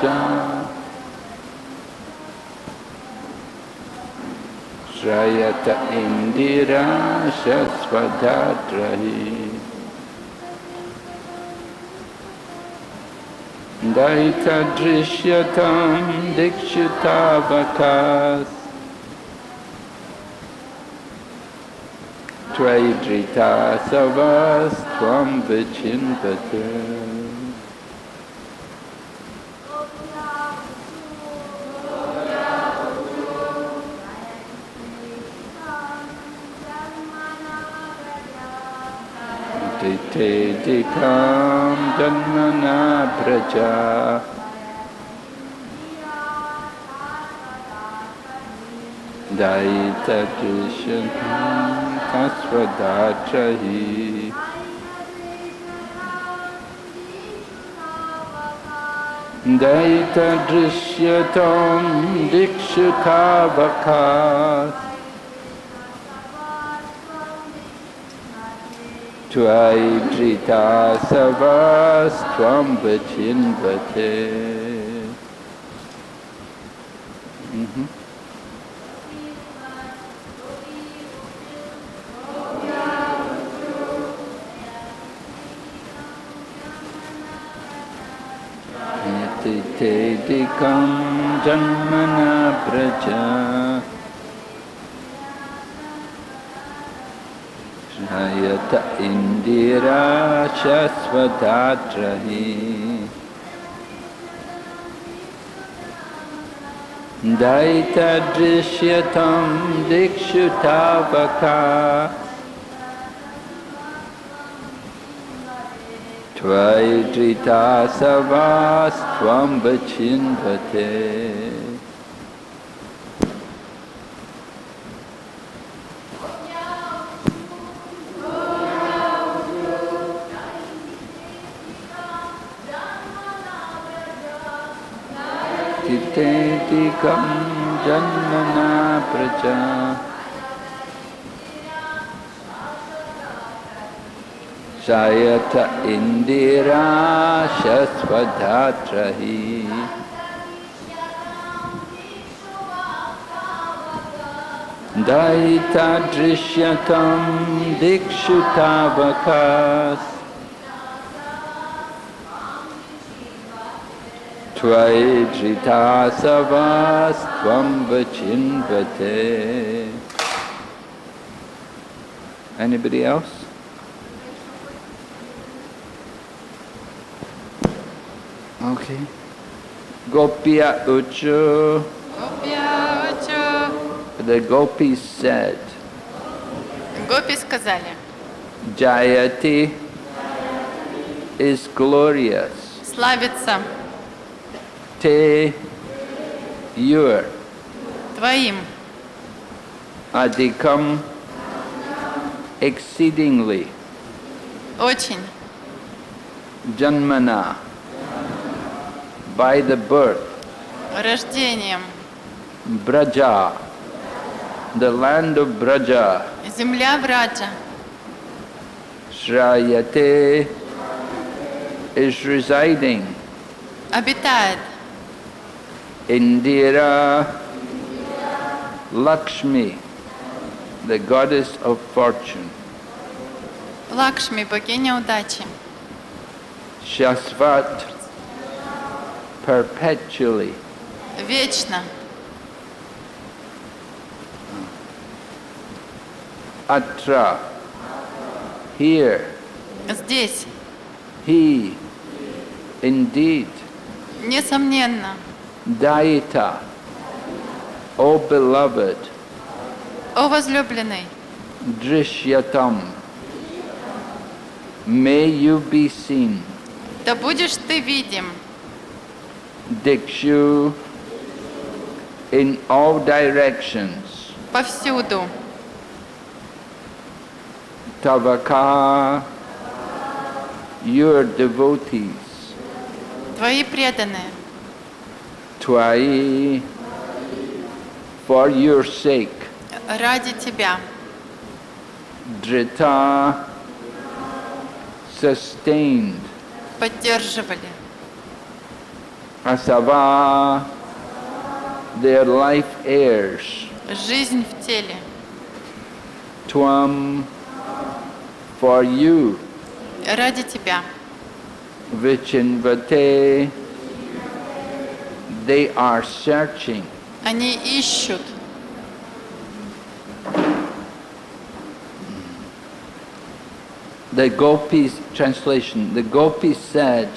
Praja Shrayata Indira Shasvadatrahi Daita Drishyatam Dikshutavakas Traidrita Savas Tvam Vichinpate Te dikam janmana praja Daita Drishyatam Kasvadatrahi Daita Drishyatam Dikshutavakas Tvaidrita Savas Tvam Vichinvate. Te dikam janmana praja Shrayata indira shasvadatrahi Daita drishyatam dikshutavaka Tvaidrita savas tvam vichinvate. Titetikam janmana praja Shayata indira shasvadatrahi Daita drishyatam dikshutavakas Tvaidrita savas tvam vichinvate. Anybody else? Okay. Gopya Uchu. Gopya Uchu. The gopis said. Гопи сказали. Jayati is glorious. Славится Te your. Твоим. Adikam exceedingly. Очень. Janmana. By the birth. Рождением. Braja. The land of Braja. Земля Браджа. Shrayate is residing. Обитает. Indira Lakshmi, the goddess of fortune. Лакшми, богиня удачи. Shasvat, perpetually. Вечно. Atra, here. Здесь. He, indeed. Несомненно. Daita, O beloved. О возлюбленный. Drishyatam, may you be seen. Да будешь ты видим. Dikshu, in all directions. Повсюду. Tavaka, your devotees. Твои преданные. Twai, for your sake. Ради тебя. Drita, sustained. Поддерживали. asava, their life heirs, жизнь в теле. Tvam, for you, Ради тебя. Vichinvate, they are searching. Они ищут. The Gopis, translation, the Gopis said,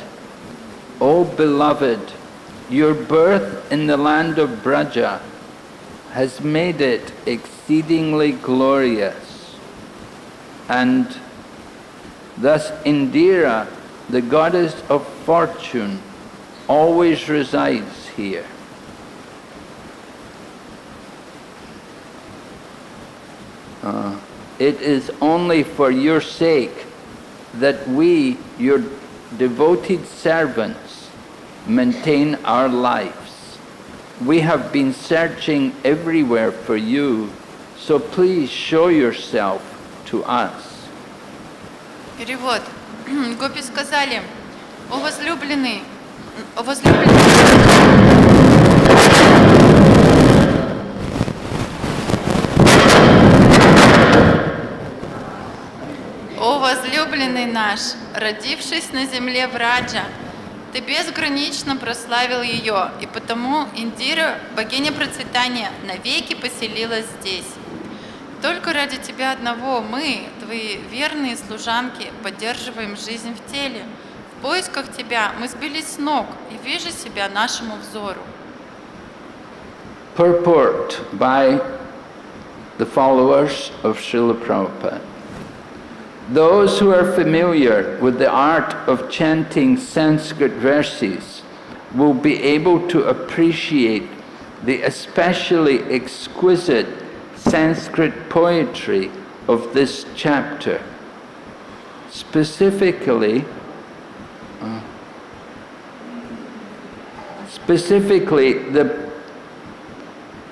O beloved, your birth in the land of Braja has made it exceedingly glorious. And thus Indira, the goddess of fortune, always resides here. It is only for your sake that we, your devoted servants, maintain our lives. We have been searching everywhere for you, so please show yourself to us. Перевод. Гопи сказали: О возлюбленный, О возлюбленный наш, родившись на земле Враджа, ты безгранично прославил ее, и потому Индира, богиня процветания, навеки поселилась здесь. Только ради тебя одного мы, твои верные служанки, поддерживаем жизнь в теле. В поисках тебя мы сбились с ног, и вижу себя нашему взору. Purport by the followers of Srila Prabhupada. Those who are familiar with the art of chanting Sanskrit verses will be able to appreciate the especially exquisite Sanskrit poetry of this chapter. Specifically,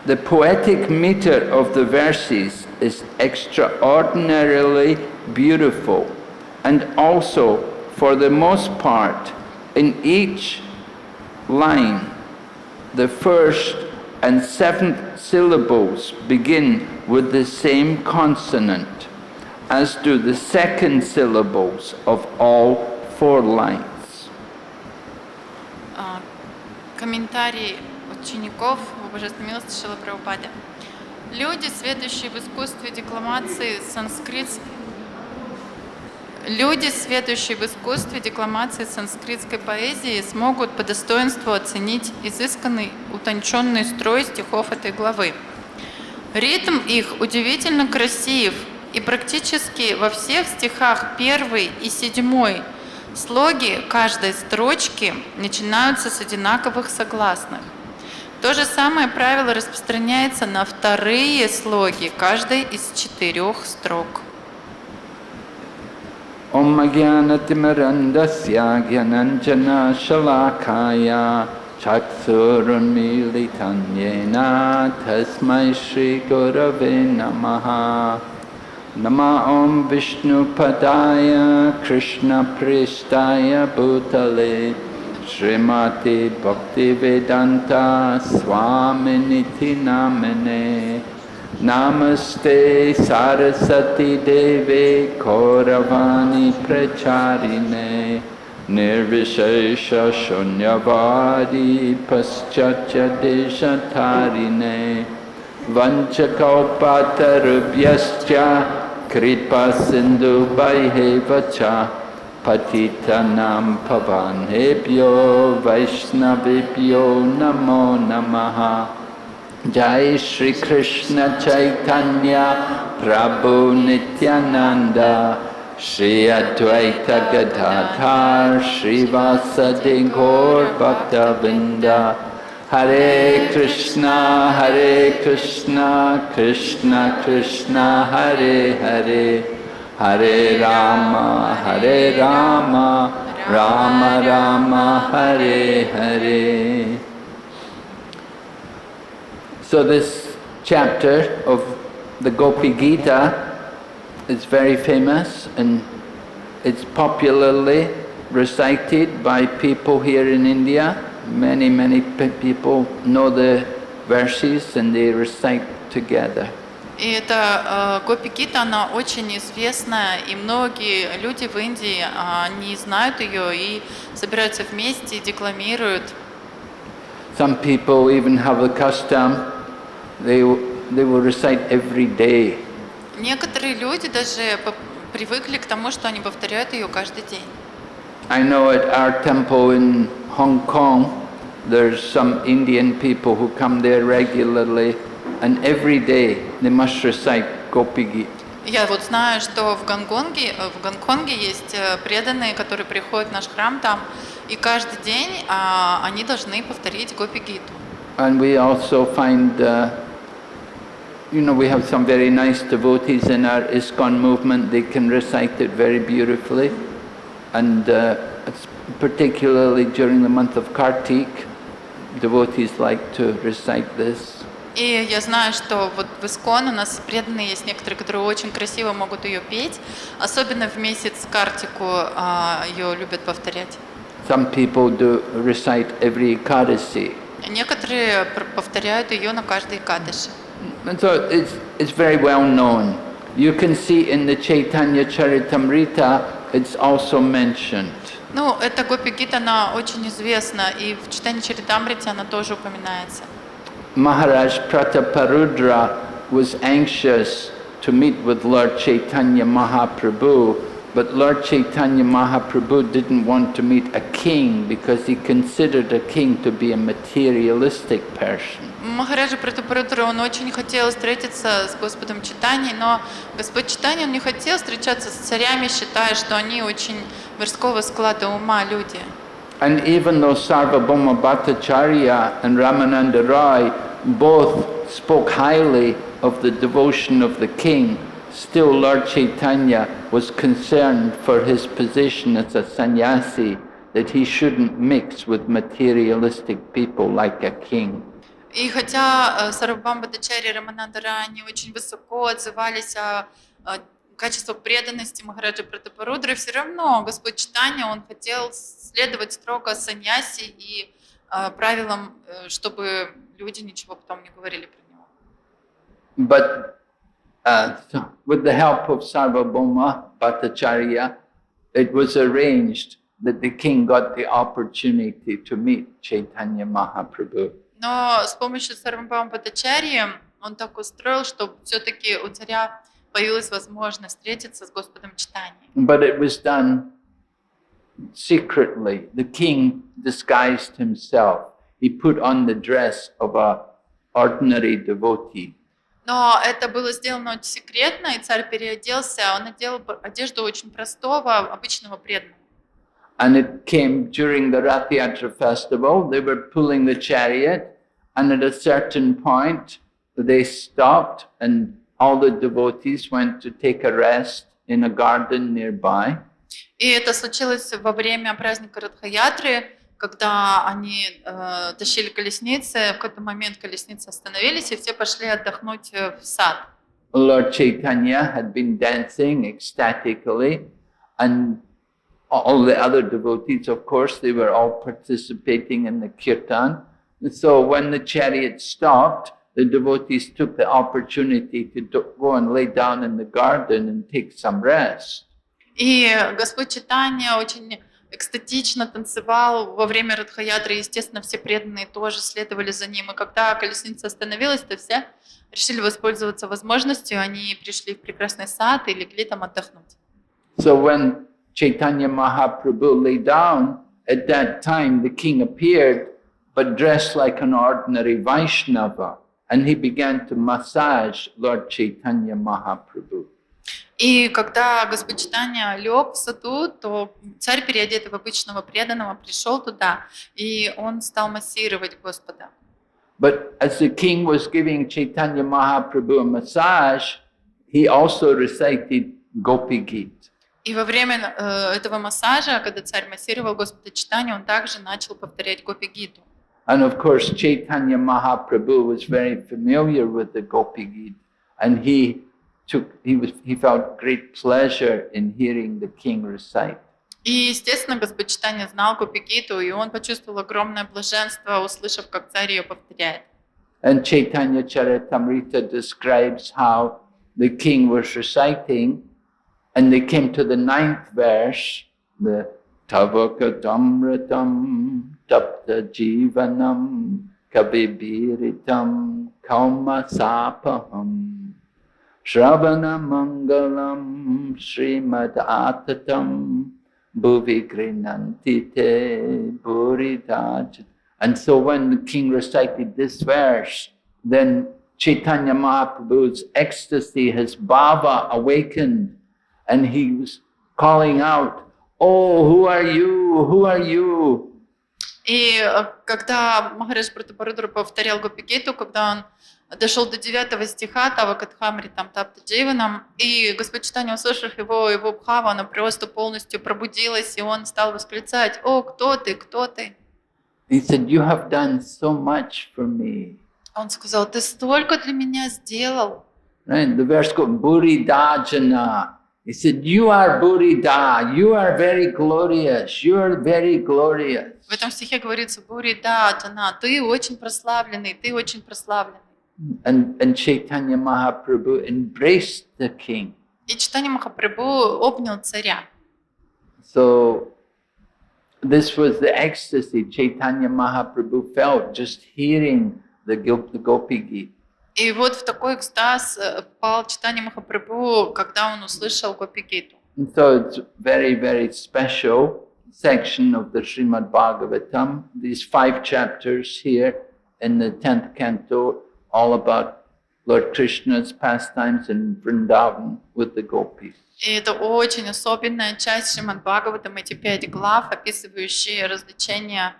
the poetic meter of the verses is extraordinarily beautiful, and also, for the most part, in each line, the first and seventh syllables begin with the same consonant, as do the second syllables of all four lines. Комментарий учеников в Божественной милости Шрилы Прабхупады. Люди, сведущие в искусстве декламации санскритской поэзии, смогут по достоинству оценить изысканный, утонченный строй стихов этой главы. Ритм их удивительно красив, и практически во всех стихах 1 и 7 слоги каждой строчки начинаются с одинаковых согласных. То же самое правило распространяется на вторые слоги каждой из 4 строк. Om Jnanatimmirandasya Jnananjana Shalakaya Chaksurunmilitan Yena Tasmai Shri Gurave Namaha. Nama Om Vishnu Padaya Krishna Pristaya Bhutale Srimati Bhakti Vedanta Swami Niti Namane Namaste Sarasati Devi Kauravani Pracharine Nirvishesha Shunyavadi Paschatya Deshatarine Vanchakalpatarubhyascha Kripa Sindhu Bhaihevacha Patitanam Pavanebhyo Vaishnavibhyo Namo Namaha. Jai Shri Krishna Chaitanya Prabhu Nityananda Shri Advaita Gadadhar Shri Vasadi Gaur Bhaktavinda. Hare Krishna Krishna Krishna Hare Hare Hare Rama Rama Rama Hare Hare. So this chapter of the Gopi Gita is very famous, and it's popularly recited by people here in India. many people know the verses and they recite together. И эта Гопи-гита, она очень известная, и многие люди в Индии, они знают ее и собираются вместе и декламируют. Some people even have the custom, they will recite every day. Некоторые люди даже привыкли к тому, что они повторяют ее каждый день. I know at our temple in Hong Kong, there's some Indian people who come there regularly, and every day they must recite Gopi Gita. Я вот знаю, что в Гонконге есть преданные, которые приходят в наш храм там, и каждый день они должны повторить Гопи-гиту. And we also find, we have some very nice devotees in our ISKCON movement. They can recite it very beautifully, and it's particularly during the month of Kartik, devotees like to recite this. И я знаю, что вот в Искон у нас преданные есть некоторые, которые очень красиво могут ее петь, особенно в месяц Картику ее любят повторять. Some people do recite every Ekadasi. Некоторые повторяют ее на каждой Экадаши. And so it's very well known. You can see in the Chaitanya Charitamrita, it's also mentioned. Ну, эта Гопи-гита, она очень известна, и в читании Чаритамрити она тоже упоминается. Maharaj Prataparudra was anxious to meet with Lord Chaitanya Mahaprabhu, but Lord Chaitanya Mahaprabhu didn't want to meet a king because he considered a king to be a materialistic person. Махараджа Пратапарудра, он очень хотел встретиться с Господом Чайтаньей, но Господь Чайтанья, он не хотел встречаться с царями, считая, что они очень мирского склада ума люди. And even though Sarvabhauma Bhattacharya and Ramananda Rai both spoke highly of the devotion of the king, still Lord Chaitanya was concerned for his position as a sannyasi, that he shouldn't mix with materialistic people like a king. И хотя Сарвабхаума Бхаттачарья и Рамананда Рай, они очень высоко отзывались о качествах преданности Махараджа Пратапарудры, все равно Господь Чайтанья, он хотел следовать строго саньяси и правилам, чтобы люди ничего потом не говорили про него. But with the help of Sarvabhauma Bhattacharya, it was arranged that the king got the opportunity to meet Chaitanya Mahaprabhu. Но с помощью Сарвабхаума Бхаттачарьи он так устроил, что все-таки у царя появилась возможность встретиться с Господом Чайтаньей. But it was done secretly. The king disguised himself. He put on the dress of an ordinary devotee. Но это было сделано очень секретно, и царь переоделся. Он надел одежду очень простого, обычного преданного. And it came during the Rath Yatra festival. They were pulling the chariot, and at a certain point, they stopped, and all the devotees went to take a rest in a garden nearby. И это случилось во время праздника Радха-ятры, когда они тащили колесницы. В какой-то момент колесницы остановились, и все пошли отдохнуть в сад. Lord Chaitanya had been dancing ecstatically, and all the other devotees, of course, they were all participating in the kirtan. And so when the chariot stopped, the devotees took the opportunity to go and lay down in the garden and take some rest. И Господь Чайтанья очень экстатично танцевал во время Радха-ятры. Естественно, все преданные тоже следовали за ним. И когда колесница остановилась, то все решили воспользоваться возможностью. Они пришли в прекрасный сад и легли там отдохнуть. So when Chaitanya Mahaprabhu lay down, at that time the king appeared, but dressed like an ordinary Vaishnava, and he began to massage Lord Chaitanya Mahaprabhu. И когда Господь Чайтанья лег в саду, то царь, переодетый в обычного преданного, пришел туда, и он стал массировать Господа. But as the king was giving Chaitanya Mahaprabhu a massage, he also recited Gopi Gita. И во время этого массажа, когда царь массировал Господа Чайтанью, он также начал повторять Гопи-гиту. And of course, Chaitanya Mahaprabhu was very familiar with the Gopi Gita, and he felt great pleasure in hearing the king recite. И, естественно, Господь Чайтанья знал Гопи-гиту, и он почувствовал огромное блаженство, услышав, как царь ее повторяет. And Chaitanya Charitamrita describes how the king was reciting, and they came to the 9th verse, the Tavakatamratam Tapta Jivanam Kavibiritam Kauma Sapaham Shravana Mangalam Srimad-atatam Bhuvi Grinantite Buridaj. And so when the king recited this verse, then Chaitanya Mahaprabhu's ecstasy, his bhava awakened, and he was calling out, "Oh, who are you? Who are you?" И когда Махарадж Пратапарудра повторял Гопи-гиту, когда он дошел до 9 стиха, Тавакатхамритам Тапта Дживанам, и Господь Чайтанья, услышав его бхава, она просто полностью пробудилась, и он стал восклицать: «О, кто ты, кто ты?» He said, "You have done so much for me." Он сказал: «Ты столько для меня сделал». Right? The verse goes, Buridajana. He said, "You are Burida. You are very glorious. You are very glorious." В этом стихе говорится: «Бурида, Джана, ты очень прославленный, ты очень прославленный». And Chaitanya Mahaprabhu embraced the king. И Чайтанья Махапрабху обнял царя. So this was the ecstasy Chaitanya Mahaprabhu felt just hearing the Gopi Gita. И вот в такой экстаз впал Чайтанья Махапрабху, когда он услышал Гопи-гиту. And so it's very, very special section of the Shrimad-bhagavatam. These 5 chapters here in the 10th canto, all about Lord Krishna's pastimes in Vrindavan with the gopis. И это очень особенная часть Шримад-бхагаватам, эти 5 глав, описывающие развлечения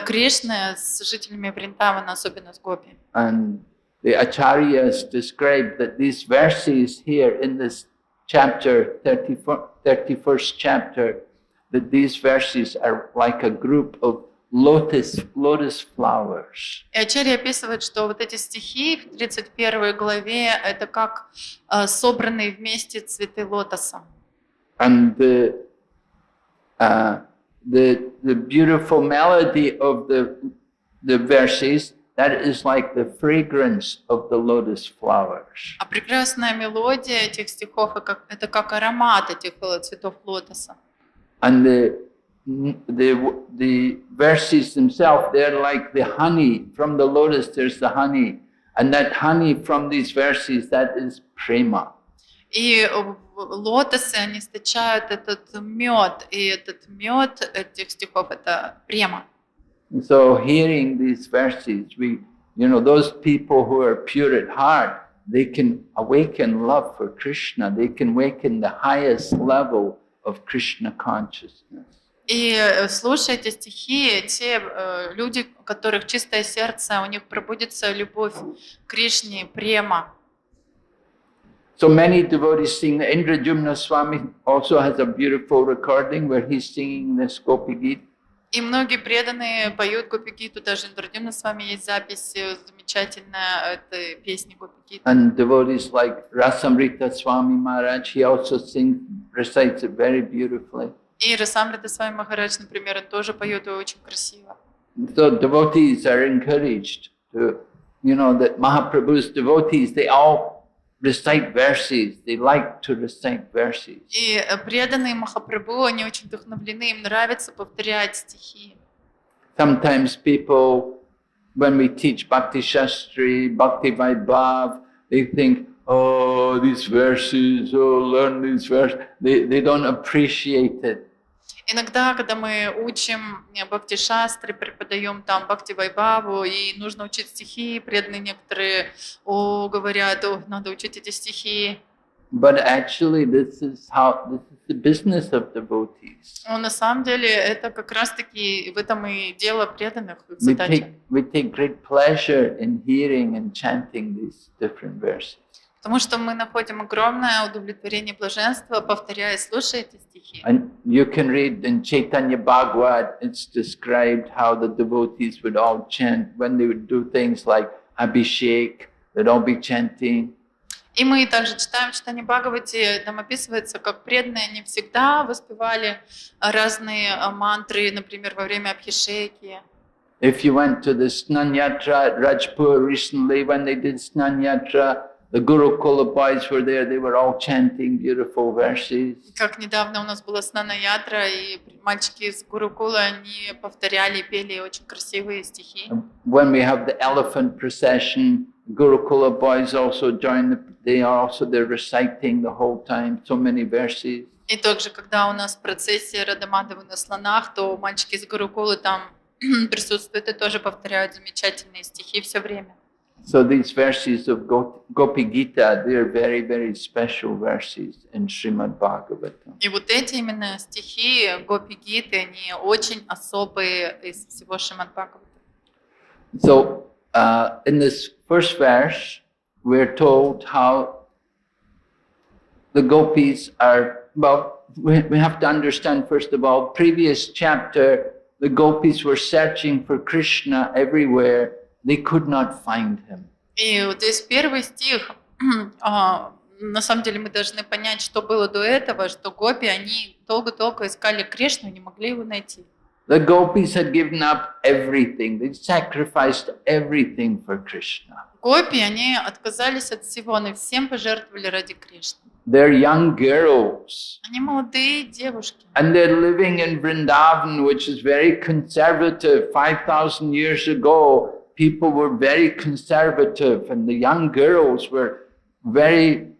Кришны с жителями Вриндавана, особенно с гопи. And the acharyas described that these verses here in this chapter, 31st chapter, that these verses are like a group of lotus flowers. И Ачарья описывает, что вот эти стихи в 31 главе — это как собранные вместе цветы лотоса. And the beautiful melody of the verses, that is like the fragrance of the lotus flowers. А прекрасная мелодия этих стихов — это как аромат этих цветов лотоса. And the verses themselves, they're like the honey. From the lotus, there's the honey. And that honey from these verses, that is prema. И лотосы, они источают этот мед, и этот мед этих стихов — это према. So hearing these verses, those people who are pure at heart, they can awaken love for Krishna. They can awaken the highest level of Krishna consciousness. И слушая эти стихи, те люди, у которых чистое сердце, у них пробудится любовь к Кришне, према. So many devotees sing. Indradyumna Swami also has a beautiful recording where he's singing this Gopi Gita. И многие преданные поют Гопи-гиту, даже Индрадимна с вами есть запись замечательная этой песни Гопи-гиты. And devotees like Rasamrita Swami Maharaj, he also recites it very beautifully. И Расамрита с вами Махарадж, например, он тоже поет очень красиво. So devotees are encouraged to, that Mahaprabhu's devotees, they all recite verses. They like to recite verses. И преданные Махапрабху, они очень вдохновлены, им нравится повторять стихи. Sometimes people, when we teach Bhakti Shastri, Bhakti Vaibhav, they think, oh, these verses, learn these verses. They don't appreciate it. Иногда, когда мы учим Бхакти-шастры, преподаем там Бхакти-вайбхаву, и нужно учить стихи, преданные некоторые говорят: надо учить эти стихи. But actually, this is the business of devotees. Но на самом деле это как раз-таки в этом и дело преданных, их задача. We take great pleasure in hearing and chanting these different verses. Потому что мы находим огромное удовлетворение, блаженство, повторяя и слушая эти стихи. And you can read in Chaitanya Bhagavat, it's described how the devotees would all chant when they would do things like Abhishek, they'd all be chanting. И мы также читаем в читании Бхагавати, там описывается, как преданные они всегда воспевали разные мантры, например, во время Абхишеки. If you went to the Snanyatra at Rajpur recently, when they did Snanyatra, the Gurukula boys were there, they were all chanting beautiful verses. Как недавно у нас была Снана-ятра, и мальчики из Гурукула, они повторяли и пели очень красивые стихи. When we have the elephant procession, Gurukula boys also join, they are also there reciting the whole time, so many verses. И также, когда у нас процессия Радамадавы на слонах, то мальчики из Гурукулы там присутствуют и тоже повторяют замечательные стихи все время. So these verses of Gopi Gita, they are very, very special verses in Shrimad-bhagavatam. И вот эти именно стихи Гопи-гиты, они очень особые из всего Шримад-бхагаватам. So in this first verse, we're told how the gopis are, well, we have to understand first of all, previous chapter, the gopis were searching for Krishna everywhere. They could not find him. И вот здесь первый стих, на самом деле мы должны понять, что было до этого, что гопи, они долго-долго искали Кришну и не могли его найти. The gopis had given up everything. They sacrificed everything for Krishna. Гопи, они отказались от всего, они всем пожертвовали ради Кришны. They're young girls. Они молодые девушки. And they're living in Vrindavan, which is very conservative. 5,000 years ago, people were very conservative, and the young girls were very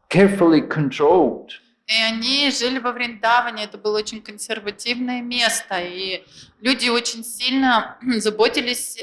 carefully controlled. И они жили во Вриндаване, это было очень консервативное место, и люди очень сильно заботились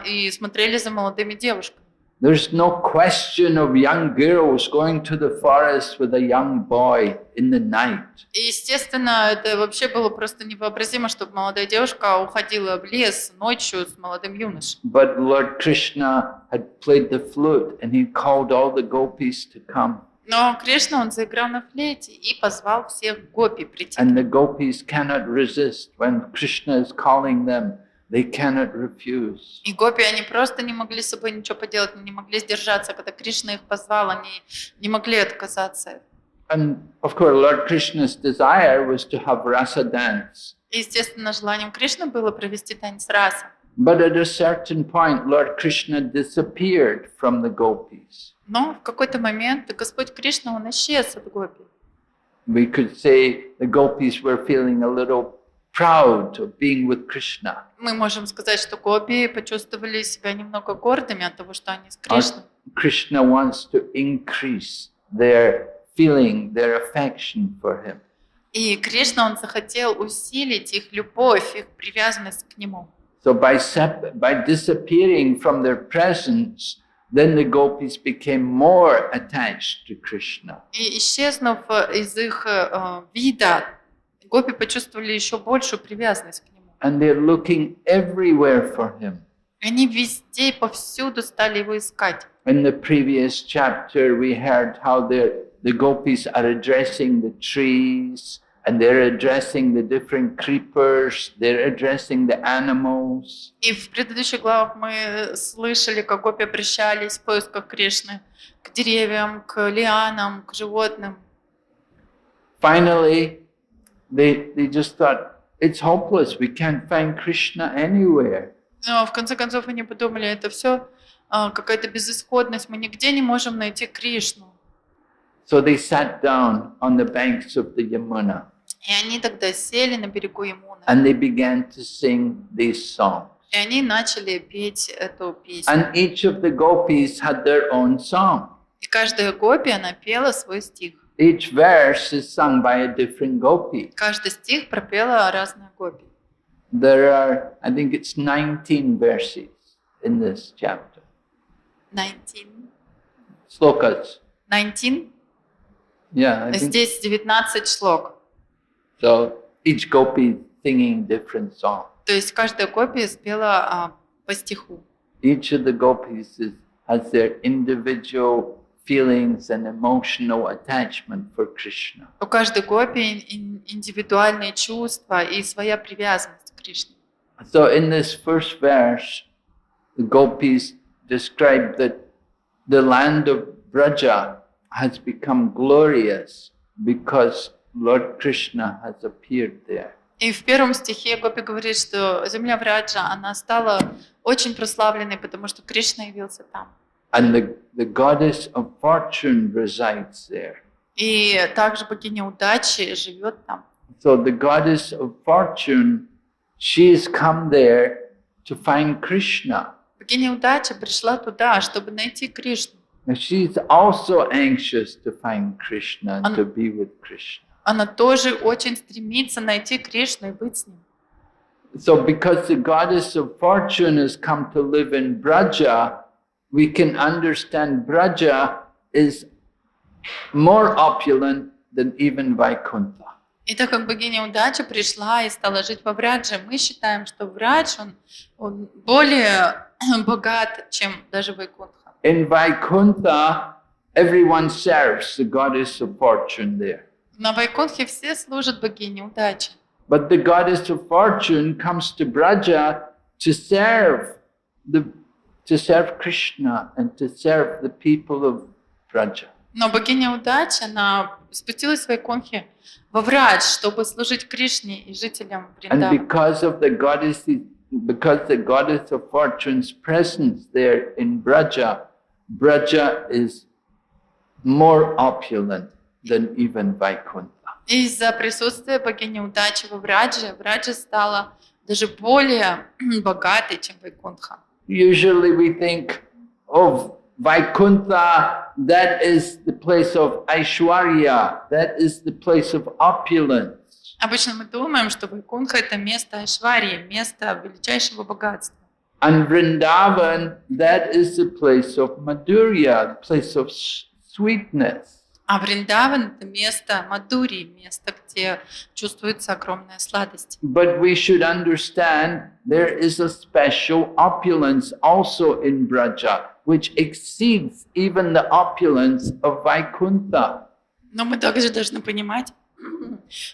и смотрели за молодыми девушками. There's no question of young girls going to the forest with a young boy in the night. И, естественно, это вообще было просто невообразимо, чтобы молодая девушка уходила в лес ночью с молодым юношей. But Lord Krishna had played the flute and he called all the gopis to come. Но Кришна, он заиграл на флейте и позвал всех гопи прийти. And the gopis cannot resist when Krishna is calling them. They cannot refuse. И гопи, они просто не могли с собой ничего поделать, не могли сдержаться. Когда Кришна их позвал, они не могли отказаться. And of course, Lord Krishna's desire was to have rasa dance. И, естественно, желанием Кришны было провести танец раса. But at a certain point, Lord Krishna disappeared from the gopis. Но в какой-то момент Господь Кришна, он исчез от гопи. We could say the gopis were feeling a little proud of being with Krishna. Мы можем сказать, что гопи почувствовали себя немного гордыми от того, что они с Кришной. Krishna wants to increase their feeling, their affection for him. И Кришна, он захотел усилить их любовь, их привязанность к нему. So by disappearing from their presence, then the gopis became more attached to Krishna. И исчезнув из их вида, гопи почувствовали еще большую привязанность к нему. And they're looking everywhere for him. Они везде, повсюду стали его искать. In the previous chapter, we heard how the gopis are addressing the trees, and they're addressing the different creepers, they're addressing the animals. И в предыдущих главах мы слышали, как гопи обращались в поисках Кришны к деревьям, к лианам, к животным. Finally, they just thought, it's hopeless, we can't find Krishna anywhere. Но в конце концов они подумали, это все какая-то безысходность, мы нигде не можем найти Кришну. So they sat down on the banks of the Yamuna. И они тогда сели на берегу Ямуны. And they began to sing these songs. И они начали петь эту песню. And each of the gopis had their own song. И каждая гопи, она пела свой стих. Each verse is sung by a different gopi. Каждый стих пропела разная гопи. There are, I think it's 19 verses in this chapter. 19. Slokas. 19? Yeah, I think. Здесь 19 шлок. So each gopi singing different song. То есть каждая гопи спела по стиху. Each of the gopis has their individual feelings and emotional attachment for Krishna. У каждой гопи индивидуальные чувства и своя привязанность к Кришне. So in this first verse, the gopis describe that the land of Braja has become glorious because Lord Krishna has appeared there. И в первом стихе Гопи говорит, что земля Враджа, она стала очень прославленной, потому что Кришна явился там. And the goddess of fortune resides there. И также богиня удачи живет там. So the goddess of fortune, she has come there to find Krishna. Богиня удачи пришла туда, чтобы найти Кришну. And she's also anxious to find Krishna and to be with Krishna. Она тоже очень стремится найти Кришну и быть с ним. So because the goddess of fortune has come to live in Braja, we can understand Braja is more opulent than even Vaikuntha. И так как богиня удачи пришла и стала жить во Врадже, мы считаем, что Врадж, он более богат, чем даже Вайкунтха. In Vaikuntha, everyone serves the goddess of fortune there. На Вайкунтхе все служат богине удачи. But the goddess of fortune comes to Braja to serve Krishna and to serve the people of Braja. Но богиня удачи, она спустилась в Вайкунтхе во Врадж, чтобы служить Кришне и жителям And Вриндавана. because the goddess of fortune's presence there in Braja, Braja is more opulent than even Vaikuntha. Из-за присутствия богини удачи во Врадже, Враджа стала даже более богатой, чем Вайкунтха. Usually we think of Vaikuntha, that is the place of Aishwarya, that is the place of opulence. Обычно мы думаем, что Вайкунтха — это место Айшварии, место величайшего богатства. And Vrindavan, that is the place of Madhurya, the place of sweetness. А Вриндаван — это место Мадхурии, место, где чувствуется огромная сладость. But we should understand there is a special opulence also in Braja, which exceeds even the opulence of Vaikuntha. Но мы также должны понимать,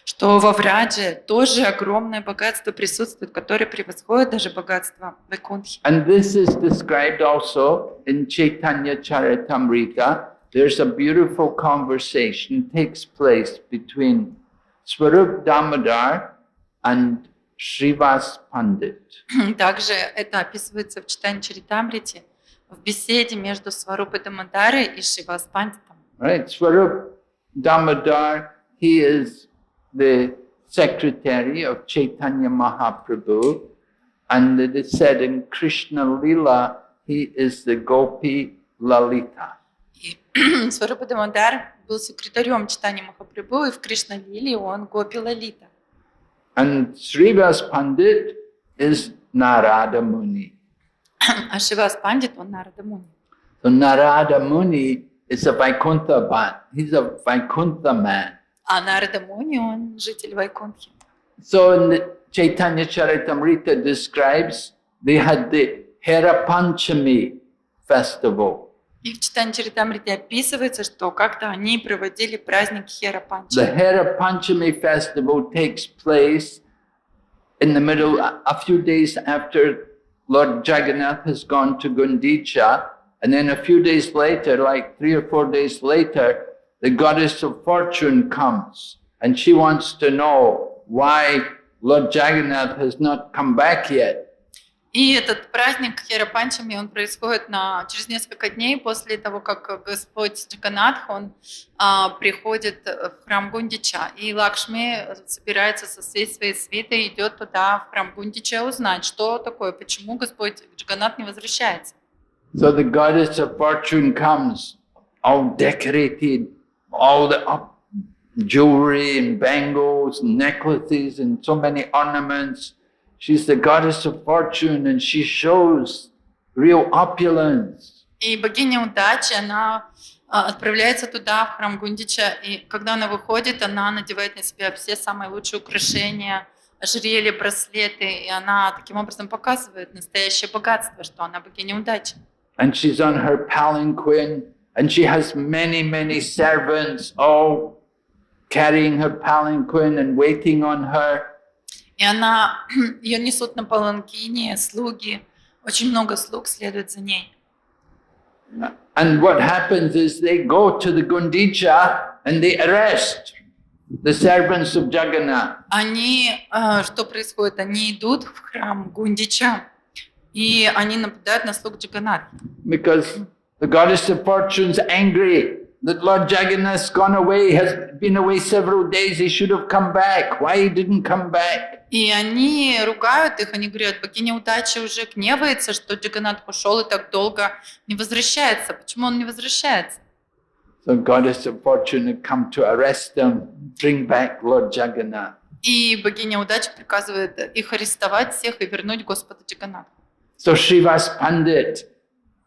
что во Врадже тоже огромное богатство присутствует, которое превосходит даже богатство Вайкунтхи. And this is described also in Chaitanya Charitamrita. There's a beautiful conversation takes place between Swarup Damodar and Srivas Pandit. Также это описывается в читании Чаритамрити, в беседе между Сварупой Дамодарой и Шривас Пандитом. Right, Swarup Damodar, he is the secretary of Chaitanya Mahaprabhu, and it is said in Krishna Lila, he is the Gopi Lalita. И Сварупа Дамодар был секретарем читания Махапрабху, и в Кришна-лиле он Гопи Лалита. And Srivas Pandit is Narada Muni. А Шривас Пандит, он Нарада Муни. So Narada Muni is a Vaikuntha man. He's a Vaikuntha man. А Нарада Муни, он житель Вайкунтхи. So in the Chaitanya Charitamrita describes, they had the Hera Panchami festival. И в читании Чаритамрити описывается, что как-то они проводили праздник Хера The Панчами. Hera Panchami festival takes place in the middle, a few days after Lord Jagannath has gone to Gundicha, and then a few days later, like 3 or 4 days later, the goddess of fortune comes, and she wants to know why Lord Jagannath has not come back yet. И этот праздник Хера Панчами, он происходит через несколько дней после того, как Господь Джаганатх, он приходит в храм Гундича. И Лакшми собирается со всей своей свитой, идет туда, в храм Гундича, узнать, что такое, почему Господь Джаганатх не возвращается. So the goddess of fortune comes, all decorated, all the jewelry and bangles and necklaces and so many ornaments. She's the goddess of fortune and she shows real opulence. И богиня удачи, она отправляется туда, в храм Гундича, и когда она выходит, она надевает на себя все самые лучшие украшения, ожерелья, браслеты, и она таким образом показывает настоящее богатство, что она богиня удачи. And she's on her palanquin and she has many, many servants all carrying her palanquin and waiting on her. И ее несут на паланкине слуги, очень много слуг следует за ней. And what happens is they go to the Gundicha and they arrest the servants of Jagannath. Что происходит? Они идут в храм Гундича, и они нападают на слуг Джаганнатха. Because the goddess of fortune's angry that Lord Jagannath's gone away, has been away several days, he should have come back. Why he didn't come back? И они ругают их, они говорят, богиня удачи уже гневается, что Джаганнат ушел и так долго не возвращается. Почему он не возвращается? So goddess of fortune had come to arrest them, bring back Lord Jagannath. И богиня удачи приказывает их арестовать всех и вернуть Господа Джаганнатха. So Srivas Pandit,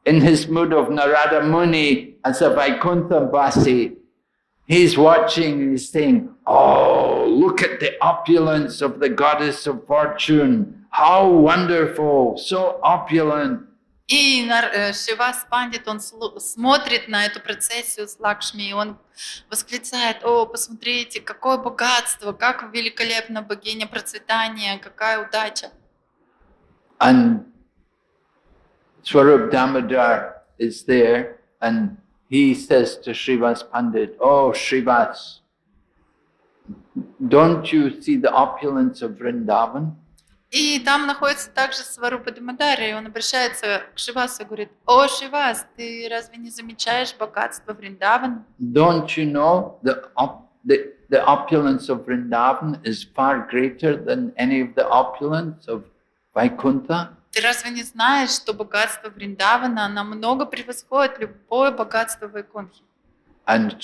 in his mood of Narada Muni as a Vaikuntha Vasi, he's watching and he's saying, oh, look at the opulence of the goddess of fortune. How wonderful, so opulent. И Шривас Пандит, он смотрит на эту процессию с Лакшми, и он восклицает: о, посмотрите, какое богатство, как великолепна богиня процветания, какая удача. And Swarup Damodar is there, and he says to Srivas Pandit, oh Srivas, don't you see the opulence of Vrindavan? И там находится также Сварупа Дамодари, и он обращается к Шривасу и говорит: о, Шривас, ты разве не замечаешь богатство Вриндавана? Don't you know the opulence of Vrindavan is far greater than any of the opulence of Vaikuntha? Ты разве не знаешь, что богатство Вриндавана намного превосходит любое богатство Вайкунхи? And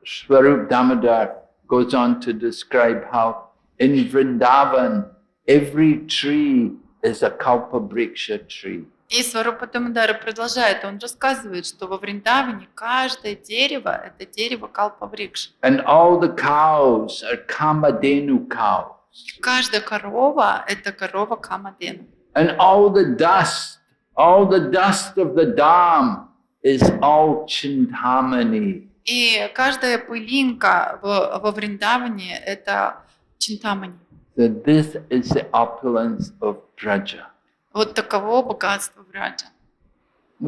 Swarup Damodar goes on to describe how in Vrindavan every tree is a Kalpavriksha tree. И Сварупа Дамодари продолжает, он рассказывает, что во Вриндаване каждое дерево – это дерево Калпаврикши. And all the cows are Kamadenu cows. И каждая корова – это корова Камадену. And all the dust of the dam is all Chintamani. И каждая пылинка во Вриндаване – это Чинтамани. So this is the opulence of Braja. Вот таково богатство Браджа.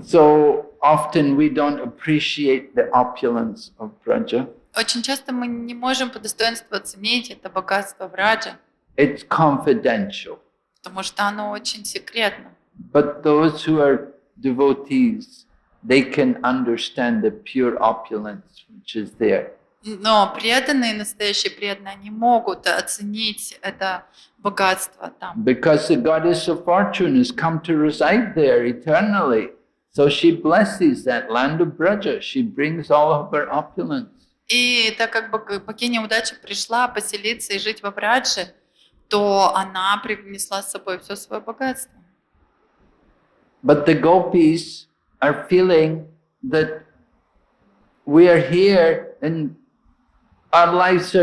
So often we don't appreciate the opulence of Braja. Очень часто мы не можем по достоинству оценить это богатство Браджа. It's confidential. Потому что оно очень секретно. But those who are devotees, they can understand the pure opulence which is there. Но преданные, настоящие преданные, они могут оценить это богатство там. Because the goddess of fortune has come to reside there eternally. So she blesses that land of Braja. She brings all of her opulence. И так как богиня удачи пришла поселиться и жить во Брадже, то она принесла с собой все свое богатство. But the gopis are feeling that we are here and our life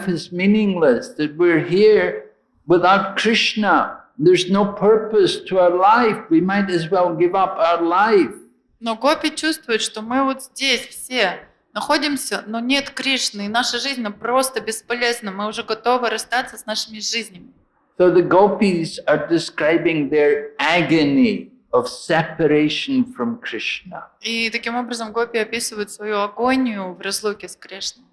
is meaningless, that we're here without Krishna. There's no purpose to our life. We might as well give up our life. Но гопи чувствуют, что мы вот здесь все находимся, но нет Кришны, и наша жизнь просто бесполезна. Мы уже готовы расстаться с нашими жизнями. So the gopis are describing their agony of separation from Krishna. И таким образом гопи описывают свою агонию в разлуке с Кришной.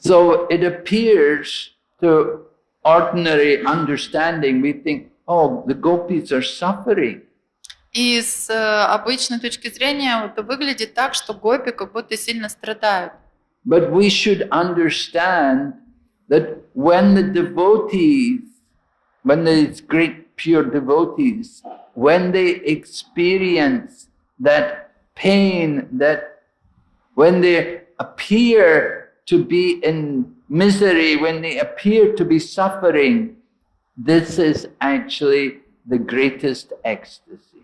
So it appears to ordinary understanding, we think, oh, the gopis are suffering. И с обычной точки зрения это выглядит так, что гопи как будто сильно страдают. But we should understand that when the devotees, when these great pure devotees, when they experience that pain, that when they appear to be in misery, when they appear to be suffering, this is actually the greatest ecstasy.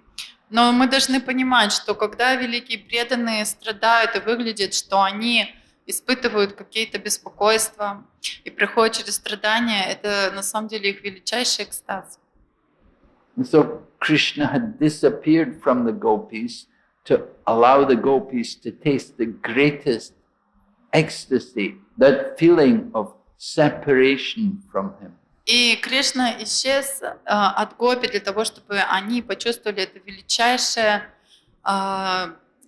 Но мы должны понимать, что когда великие преданные страдают и выглядит, что они испытывают какие-то беспокойства и проходят через страдания, это на самом деле их величайший экстаз. So Krishna had disappeared from the gopis to allow the gopis to taste the greatest ecstasy, that feeling of separation from him. И Кришна исчез от гопи для того, чтобы они почувствовали это величайшее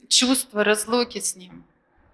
чувство разлуки с ним.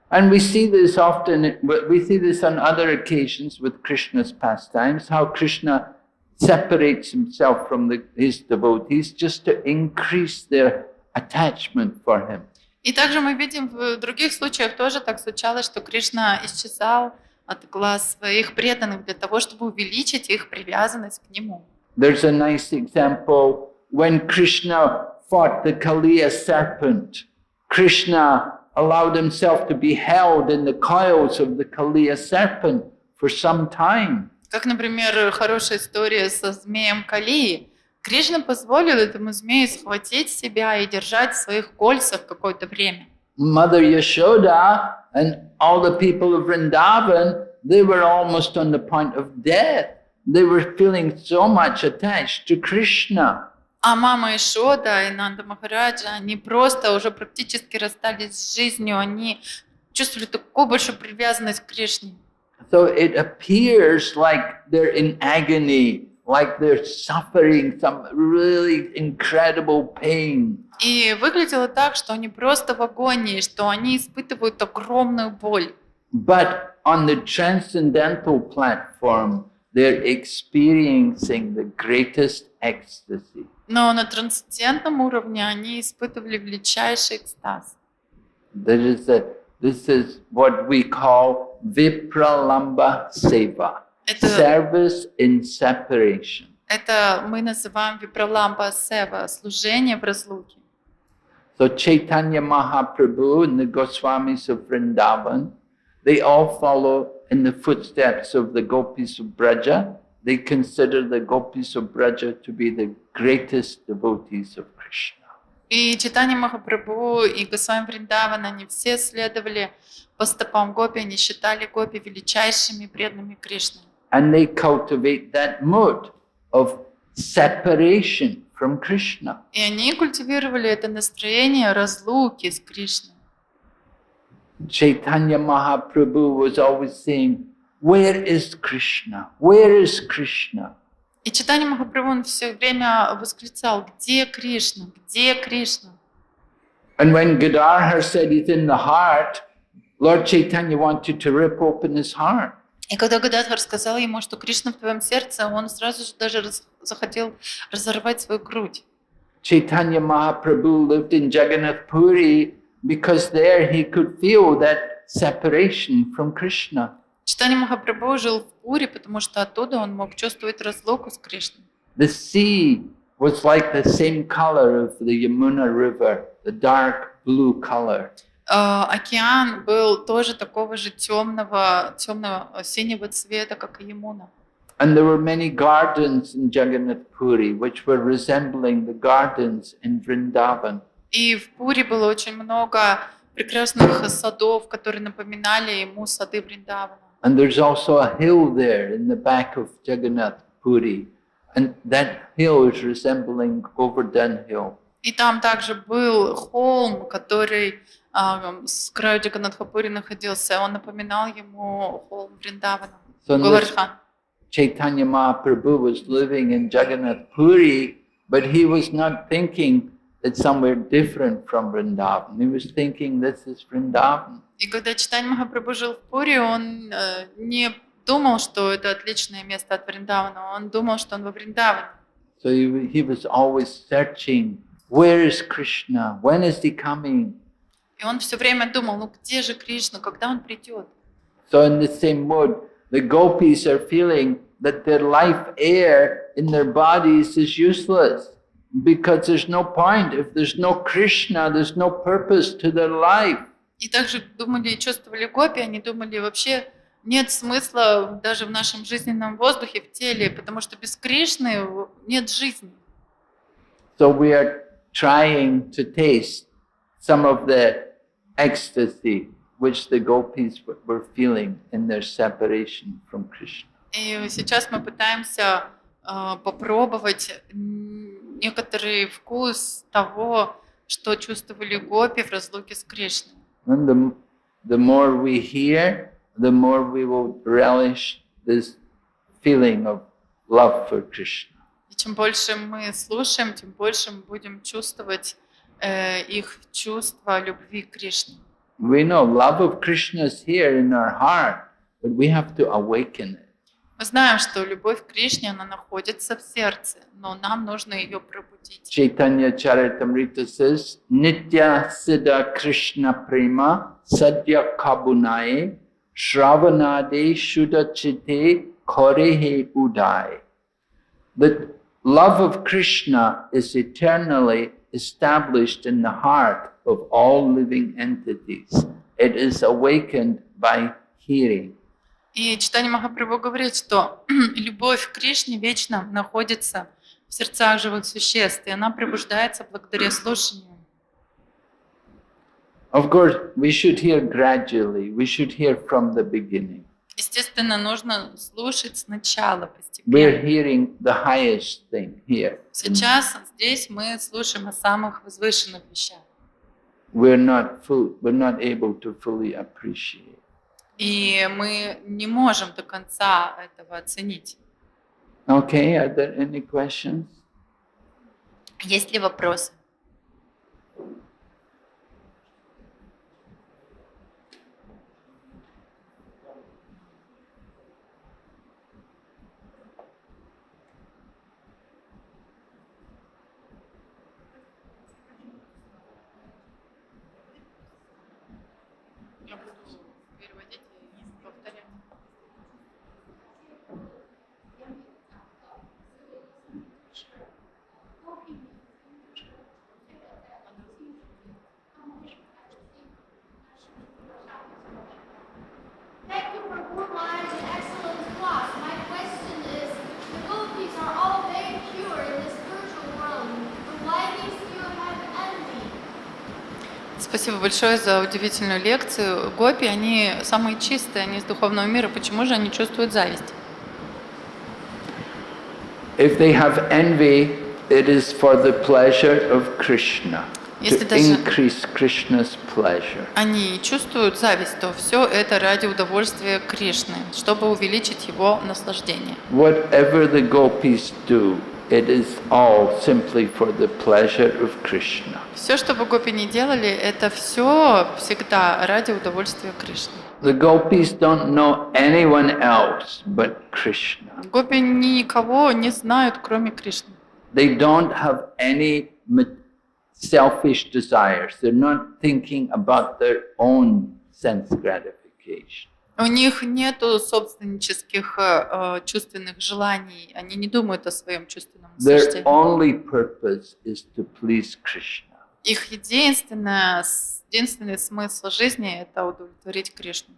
And we see this often, we see this on other occasions with Krishna's pastimes, how Krishna separates himself from his devotees just to increase their attachment for him. И также мы видим в других случаях тоже так случалось, что Кришна исчезал от глаз своих преданных для того, чтобы увеличить их привязанность к нему. There's a nice example when Krishna fought the Kaliya serpent. Krishna allowed himself to be held in the coils of the Kaliya serpent for some time. Как, например, хорошая история со змеем Калии. Кришна позволил этому змею схватить себя и держать в своих кольцах какое-то время. Mother Yashoda and all the people of Vrindavan, they were almost on the point of death. They were feeling so much attached to Krishna. А мама Ишода и Нанда Махараджа, они просто уже практически расстались с жизнью, они чувствовали такую большую привязанность к Кришне. So it appears like they're in agony, like they're suffering some really incredible pain. И выглядело так, что они просто в агонии, что они испытывают огромную боль. But on the transcendental platform, they're experiencing the greatest ecstasy. Но на трансцендентном уровне они испытывали величайший экстаз. This is what we call Vipralamba Seva, Это, service in separation. это мы называем Випраламба Сева, служение в разлуке. So Chaitanya Mahaprabhu and the Goswamis of Vrindavan, they all follow in the footsteps of the Gopis of Braja. They consider the Gopis of Braja to be the greatest devotees of Krishna. И Чайтанья Махапрабху и Госвами Вриндавана, они все следовали по стопам гопи, они считали гопи величайшими преданными Кришны. And they cultivate that mood of separation from Krishna. И они культивировали это настроение разлуки с Кришной. Chaitanya Mahaprabhu was always saying, "Where is Krishna? Where is Krishna?" И Чайтанья Махапрабху, он все время восклицал: где Кришна? Где Кришна? And when Gadadhar said he's in the heart, Lord Chaitanya wanted to rip open his heart. И когда Гададхар сказал ему, что Кришна в твоем сердце, он сразу же даже захотел разорвать свою грудь. Chaitanya Mahaprabhu lived in Jagannath Puri because there he could feel that separation from Krishna. Чайтанья Махапрабху жил в Пури, потому что оттуда он мог чувствовать разлуку с Кришной. The sea was like the same color of the Yamuna River, the dark blue color. Океан был тоже такого же темного синего цвета, как и Ямуна. And there were many gardens in Jagannath Puri which were resembling the gardens in Vrindavan. И в Пури было очень много прекрасных садов, которые напоминали ему сады Вриндавана. And there's also a hill there in the back of Jagannath Puri. And that hill is resembling Govardhan Hill. И там также был холм, который с краю Джаганнатхапури находился. Он напоминал ему холм Вриндавана, Говардхан. Chaitanya Mahaprabhu was living in Jagannath Puri, but he was not thinking that somewhere different from Vrindavan. He was thinking this is Vrindavan. И когда Чайтанья Махапрабху жил в Пури, он не думал, что это отличное место от Вриндавана. Он думал, что он во Вриндаване. So he was always searching, where is Krishna? When is he coming? И он все время думал, ну где же Кришна, когда он придет? So in the same mood, the gopis are feeling that their life air in their bodies is useless because there's no point. If there's no Krishna, there's no purpose to their life. И также думали и чувствовали гопи, они думали, вообще нет смысла даже в нашем жизненном воздухе, в теле, потому что без Кришны нет жизни. So we are trying to taste some of the ecstasy which the gopis were feeling in their separation from Krishna. И сейчас мы пытаемся попробовать некоторый вкус того, что чувствовали гопи в разлуке с Кришной. And the more we hear, the more we will relish this feeling of love for Krishna. И чем больше мы слушаем, тем больше мы будем чувствовать их чувство любви к Кришне. We know love of Krishna is here in our heart, but we have to awaken it. Мы знаем, что любовь к Кришне, она находится в сердце, но нам нужно ее пробудить. Chaitanya Charitamrita says, Nitya Siddha Krishna Prema Sadhya Kabunaye Shravanade Shuddha Chitte Korehe Udai. The love of Krishna is eternally established in the heart of all living entities. It is awakened by hearing. И Чайтанья Махапрабху говорит, что любовь к Кришне вечно находится в сердцах живых существ, и она пробуждается благодаря слушанию. Of course, we should hear gradually. We should hear from the beginning. Естественно, нужно слушать сначала, We're постепенно. hearing the highest thing here. Сейчас здесь мы слушаем о самых возвышенных вещах. We're not able to fully appreciate. И мы не можем до конца этого оценить. Okay, are there any questions? Есть ли вопросы? Я буду переводить и повторять. Thank you for good lines and excellent class. My question is, the gopis are all very pure in the spiritual world, but why they still have envy? Спасибо большое за удивительную лекцию. Гопи, они самые чистые, они из духовного мира. Почему же они чувствуют зависть? If they have envy, it is for the pleasure of Krishna, Если to даже increase Krishna's pleasure. они чувствуют зависть, то все это ради удовольствия Кришны, чтобы увеличить его наслаждение. Whatever the gopis do, it is all simply for the pleasure of Krishna. Все, что бы гопи ни делали, это все всегда ради удовольствия Кришны. The gopis don't know anyone else but Krishna. Гопи никого не знают, кроме Кришны. They don't have any selfish desires. They're not thinking about their own sense gratification. У них нету собственнических чувственных желаний, они не думают о своем чувственном Their наслаждении. only purpose is to please Krishna. Их единственный смысл жизни – это удовлетворить Кришну.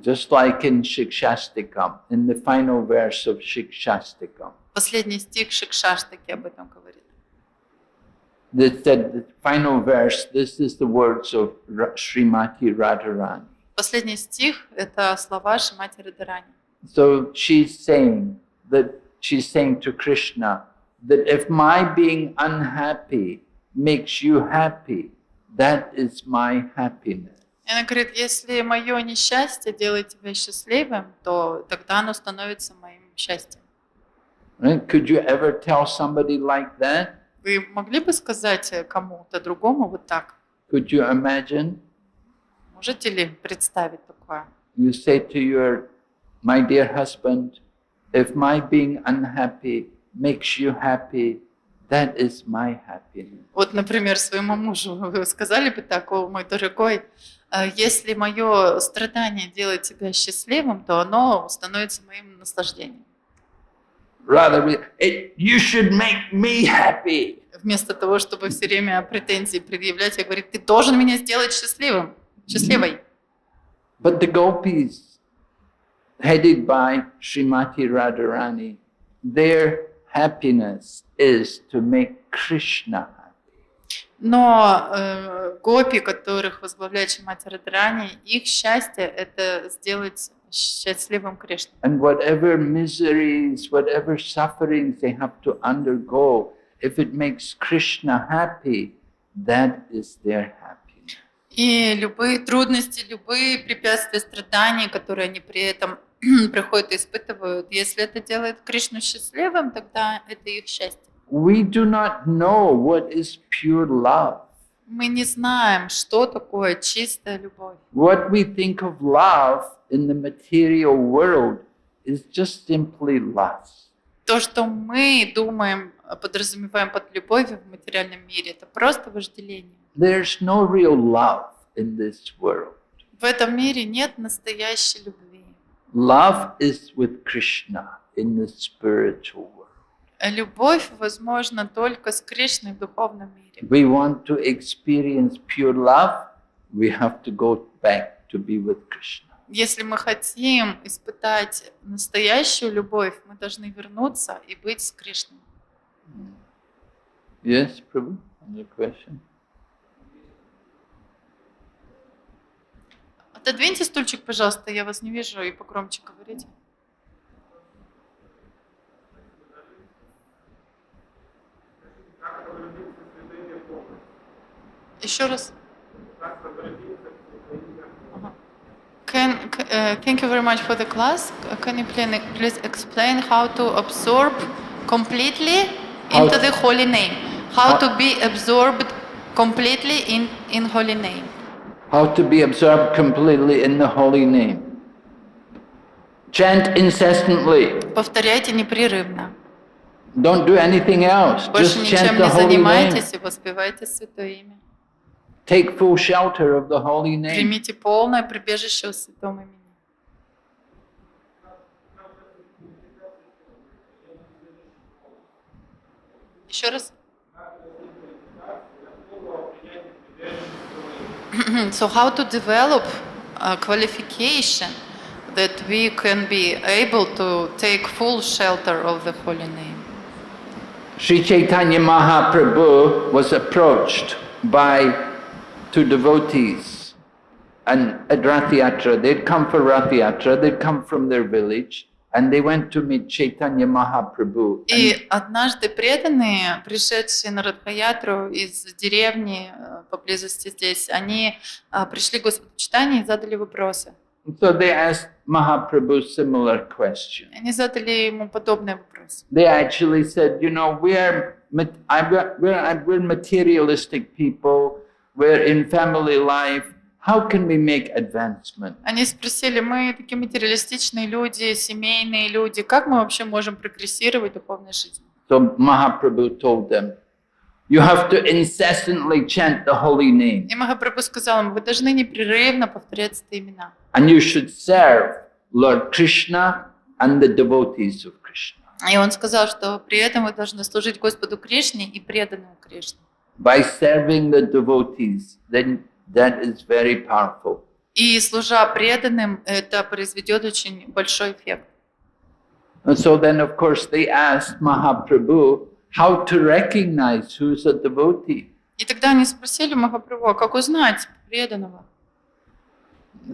Just like in Shikshastikam, in the final verse of Shikshastikam, Последний стих Шикшаштаки об этом говорит. that said the final verse, this is the words of Srimati Radharani. Последний стих – это слова Шримати Радхарани. So she's saying to Krishna that if my being unhappy makes you happy, that is my happiness. И она говорит, если мое несчастье делает тебя счастливым, то тогда оно становится моим счастьем. Right? Could you ever tell somebody like that? Вы могли бы сказать кому-то другому вот так? Could you imagine? Можете ли представить такое? You say to my dear husband, if my being unhappy makes you happy, that is my happiness. Вот, например, своему мужу вы сказали бы так: о, мой дорогой, если мое страдание делает тебя счастливым, то оно становится моим наслаждением. Rather, you should make me happy. Вместо того, чтобы все время претензии предъявлять, я говорю, ты должен меня сделать счастливым, счастливой. But the gopis, headed by Srimati Radharani, their happiness is to make Krishna happy. Но гопи, которых возглавляет Шримати Радхарани, их счастье – это сделать счастливым Кришну. And whatever miseries, whatever sufferings they have to undergo, if it makes Krishna happy, that is their happiness. И любые трудности, любые препятствия, страдания, которые они при этом приходят и испытывают, если это делает Кришну счастливым, тогда это их счастье. We do not know what is pure love. Мы не знаем, что такое чистая любовь. What we think of love in the material world is just simply lust. То, что мы думаем, подразумеваем под любовью в материальном мире, это просто вожделение. There's no real love in this world. В этом мире нет настоящей любви. Love is with Krishna in the spiritual world. Любовь возможна только с Кришной в духовном мире. We want to experience pure love, we have to go back to be with Krishna. Если мы хотим испытать настоящую любовь, мы должны вернуться и быть с Кришной. Yes, Prabhu, any question? Отодвиньте стульчик, пожалуйста, я вас не вижу, и погромче говорите. Еще раз. Thank you very much for the class. Can you please explain how to absorb completely into the holy name? How to be absorbed completely in holy name? How to be absorbed completely in the holy name. Chant incessantly. Повторяйте непрерывно. Don't do anything else. Больше Just ничем chant не the holy name. занимайтесь и воспевайте святое имя. Take full shelter of the holy name. Примите полное прибежище у святого имени. Еще раз. So how to develop a qualification that we can be able to take full shelter of the holy name? Sri Chaitanya Mahaprabhu was approached by two devotees, and at Rath Yatra, they'd come for Rath Yatra, they'd come from their village, and they went to meet Chaitanya Mahaprabhu. И однажды преданные, пришедшие на Радха-ятру из деревни поблизости здесь, они пришли к Господу Чайтанье и задали вопросы. So they asked Mahaprabhu similar question. Они задали ему подобные вопросы. They actually said, you know, we're materialistic people, we're in family life, how can we make advancement? Они спросили, мы такие материалистичные люди, семейные люди, как мы вообще можем прогрессировать в духовной жизни? So Mahaprabhu told them, you have to incessantly chant the holy name. И Махапрабху сказал им, вы должны непрерывно повторять эти имена. And you should serve Lord Krishna and the devotees of Krishna. И он сказал, что при этом вы должны служить Господу Кришне и преданному Кришне. By serving the devotees, then that is very powerful. И служа преданным, это произведет очень большой эффект. And so then, of course, they asked Mahaprabhu how to recognize who's a devotee. И тогда они спросили Махапрабху, а как узнать преданного?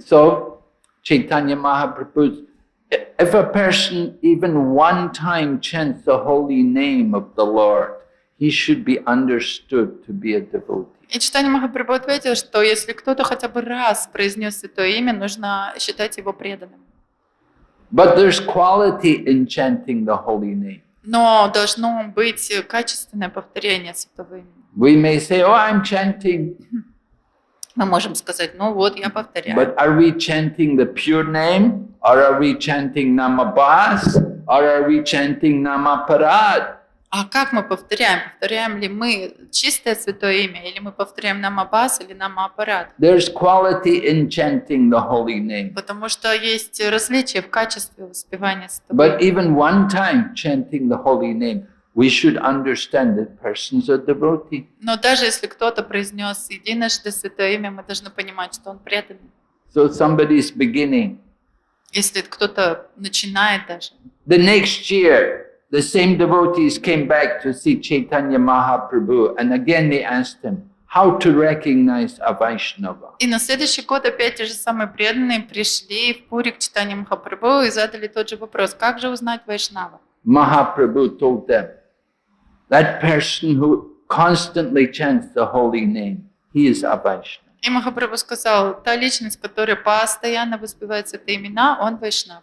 So Chaitanya Mahaprabhu, if a person even one time chants the holy name of the Lord, he should be understood to be a devotee. И Чайтанья Махапрабху ответил, что если кто-то хотя бы раз произнес святое имя, нужно считать его преданным. But there's quality in chanting the holy name. Но должно быть качественное повторение святого имени. We may say, oh, I'm chanting. Мы можем сказать, ну вот, я повторяю. But are we chanting the pure name? Or are we chanting Namabhas? Or are we chanting Namaparad? А как мы повторяем? Повторяем ли мы чистое святое имя? Или мы повторяем Намабас или Намапарат? There's quality in chanting the holy name. Потому что есть различия в качестве воспевания святого But имени. even one time chanting the holy name, we should understand that person's a devotee. Но даже если кто-то произнес единожды святое имя, мы должны понимать, что он преданный. So somebody's beginning. Если кто-то начинает даже. The next year, the same devotees came back to see Chaitanya Mahaprabhu, and again they asked him how to recognize a Vaishnava. И на следующий год опять те же самые преданные пришли в Пури к Чайтанье Махапрабху и задали тот же вопрос. Как же узнать Вайшнава? Mahaprabhu told them, that person who constantly chants the holy name, he is a Vaishnava. И Махапрабху сказал, та личность, которая постоянно воспевает святые имена, он вайшнав.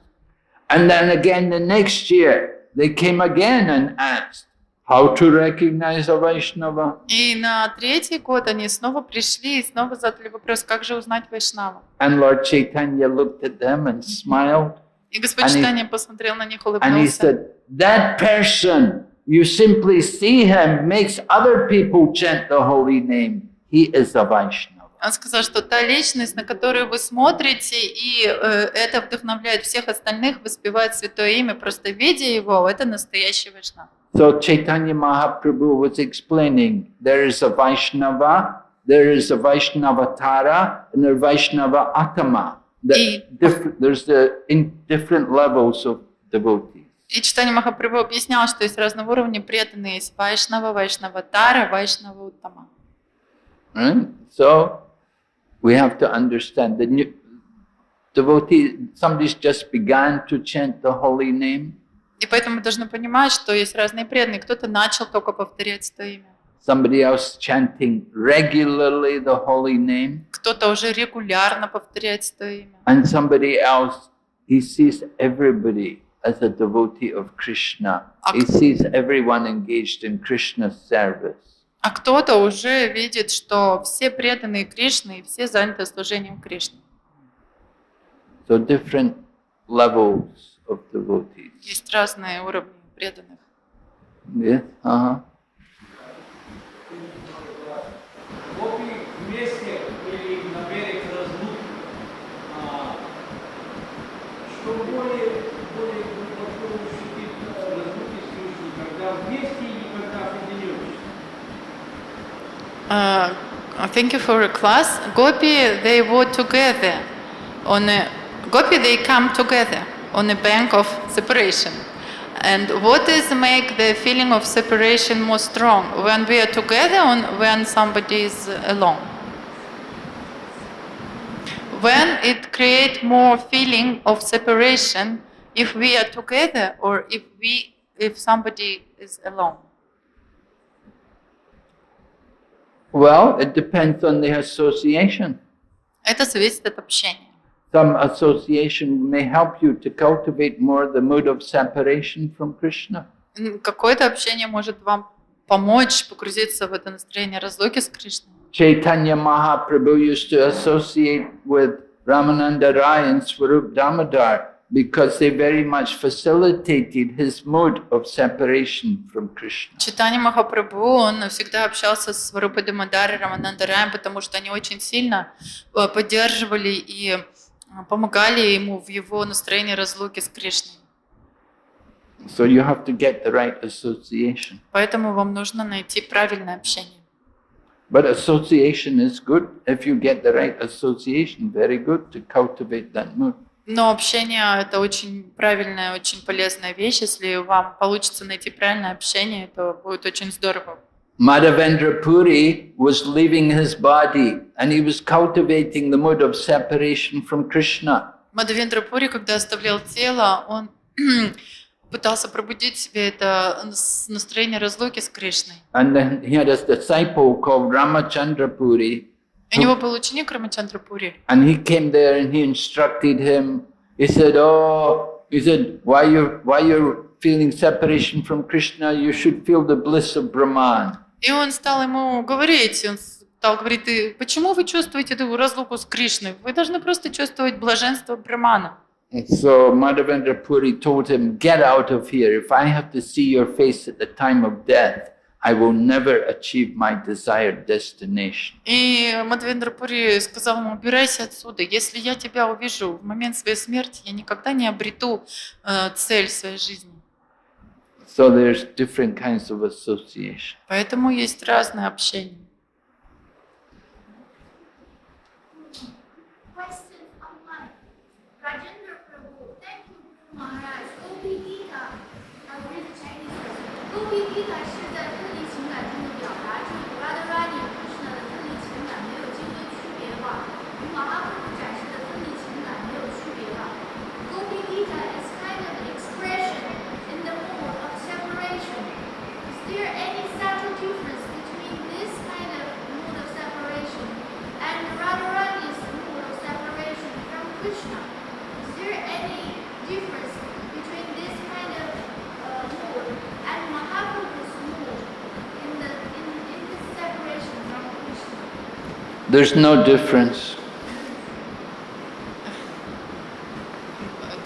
And then again the next year, they came again and asked, how to recognize a Vaishnava? И на третий год они снова пришли и снова задали вопрос, как же узнать вайшнава. And Lord Chaitanya looked at them and smiled. И Господь Чайтанья посмотрел на них, And he улыбнулся. said, that person, you simply see him, makes other people chant the holy name. He is a Vaishnava. Он сказал, что та личность, на которую вы смотрите, и это вдохновляет всех остальных, воспевать святое имя, просто видя его, это настоящий вайшнав. So Chaitanya Mahaprabhu was explaining, there is a Vaishnava, there is a Vaishnavatara, and there is Vaishnava Atama. There's in different levels of devotees. И Чайтанья Махапрабху объяснял, что есть разного уровня преданные, есть вайшнава, вайшнаватара, вайшнава уттама. Right? So we have to understand that devotee, somebody's just began to chant the holy name. И поэтому мы должны понимать, что есть разные преданные. Кто-то начал только повторять свое имя. Somebody else chanting regularly the holy name. Кто-то уже регулярно повторяет свое имя. And somebody else, he sees everybody as a devotee of Krishna. He sees everyone engaged in Krishna's service. А кто-то уже видит, что все преданные Кришны и все заняты служением Кришне. So different levels of devotees. Есть разные уровни преданных. Yes? Uh-huh. Гопи вместе были на берег разлуки. Что более глубоко ощутить разлуки с Кришной, когда вместе и когда соединешься. Thank you for your class. Gopi, they were together. Gopi, they come together on a bank of separation. And what is make the feeling of separation more strong? When we are together or when somebody is alone? When it creates more feeling of separation if we are together or if somebody is alone? Well, it depends on the association. Это зависит от общения. Some association may help you to cultivate more the mood of separation from Krishna. Какое-то общение может вам помочь погрузиться в это настроение разлуки с Кришной. Chaitanya Mahaprabhu used to associate with Ramananda Rai and Swarup Damodar because they very much facilitated his mood of separation from Krishna. Чайтанья Махапрабху, он всегда общался с Сварупой Дамодарой, Раманандараем, потому что они очень сильно поддерживали и помогали ему в его настроении разлуки с Кришной. So you have to get the right association. Поэтому вам нужно найти правильное общение. But association is good. If you get the right association, very good to cultivate that mood. Но общение – это очень правильная, очень полезная вещь. Если вам получится найти правильное общение, то будет очень здорово. Madhavendra Puri was leaving his body and he was cultivating the mood of separation from Krishna. Мадхавендра Пури, когда оставлял тело, он пытался пробудить в себе это настроение разлуки с Кришной. And then he had a disciple called Ramachandra Puri. У него был ученик Рамачандра Пури. And he came there and he instructed him. He said, why you're feeling separation from Krishna, you should feel the bliss of Brahman. И он стал ему говорить, почему вы чувствуете эту разлуку с Кришной? Вы должны просто чувствовать блаженство Брахмана. And so Madhavendra Puri told him, get out of here. If I have to see your face at the time of death, I will never achieve my desired destination. И Мадхавендра Пури сказал ему, убирайся отсюда. Если я тебя увижу в момент своей смерти, я никогда не обрету цель своей жизни. So there's different kinds of association. Поэтому есть разное общение. Question online. Rajendra Prabhu, thank you, Maharaj. Gopi Gita, I'll read the Chinese version. Gopi Gita 是在特例情感中的表达，即与 Radharani Krishna 的特例情感没有精微区别吧，与 Mahaprabhu 展示的特例情感没有区别吧。Gopi Gita is kind of an expression in the mood of separation. Is there any subtle difference between this kind of mood of separation and the Krishna. Is there any difference between this kind of mood and Mahaprabhu's mood in this separation from Krishna? There's no difference.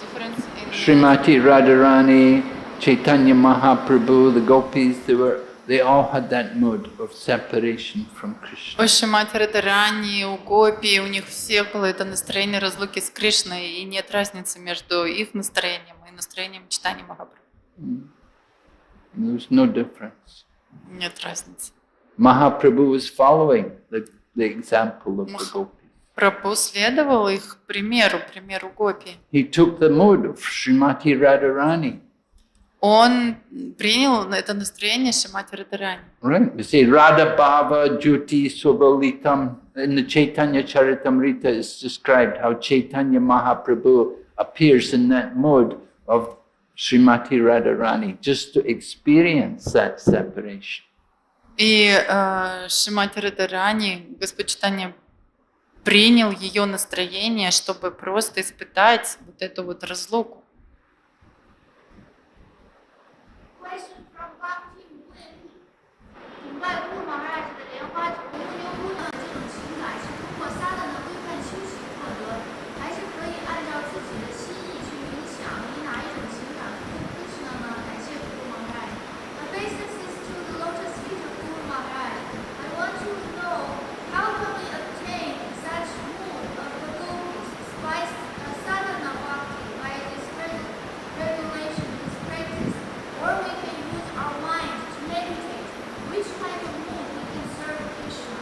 Difference in Srimati Radharani, Chaitanya Mahaprabhu, the gopis, they all had that mood of separation from Krishna. У Шримати Радхарани, у Гопи, у них всех было это настроение разлуки с Кришной, и нет разницы между их настроением и настроением читания Махапрабху. There's no difference. Нет разницы. Mahaprabhu was following the example of the gopis. Прабху следовал их примеру Гопи. He took the mood of Srimati Radharani. Он принял это настроение Шримати Радхарани. Right? You see, Radha Bhava Jyoti Subalitam in the Chaitanya Charitamrita is described how Chaitanya Mahaprabhu appears in that mode of Srimati Radharani just to experience that separation. И Шримати Радхарани, Господь Чайтанья, принял ее настроение, чтобы просто испытать вот эту вот разлуку. Question from Bhakti Mayapur Maharaj 的莲花指无忧无呢这种情感是通过萨的规范修习获得，还是可以按照自己的心意去冥想，以哪一种情感更支持呢？感谢Guru Maharaj. My obeisances to the lotus feet of Guru Maharaj. I want to know how can we obtain such mood of the gopis by sadhana bhakti, by this regulation, this practice, or we can use our mind to meditate. Which kind of mood we can serve Krishna?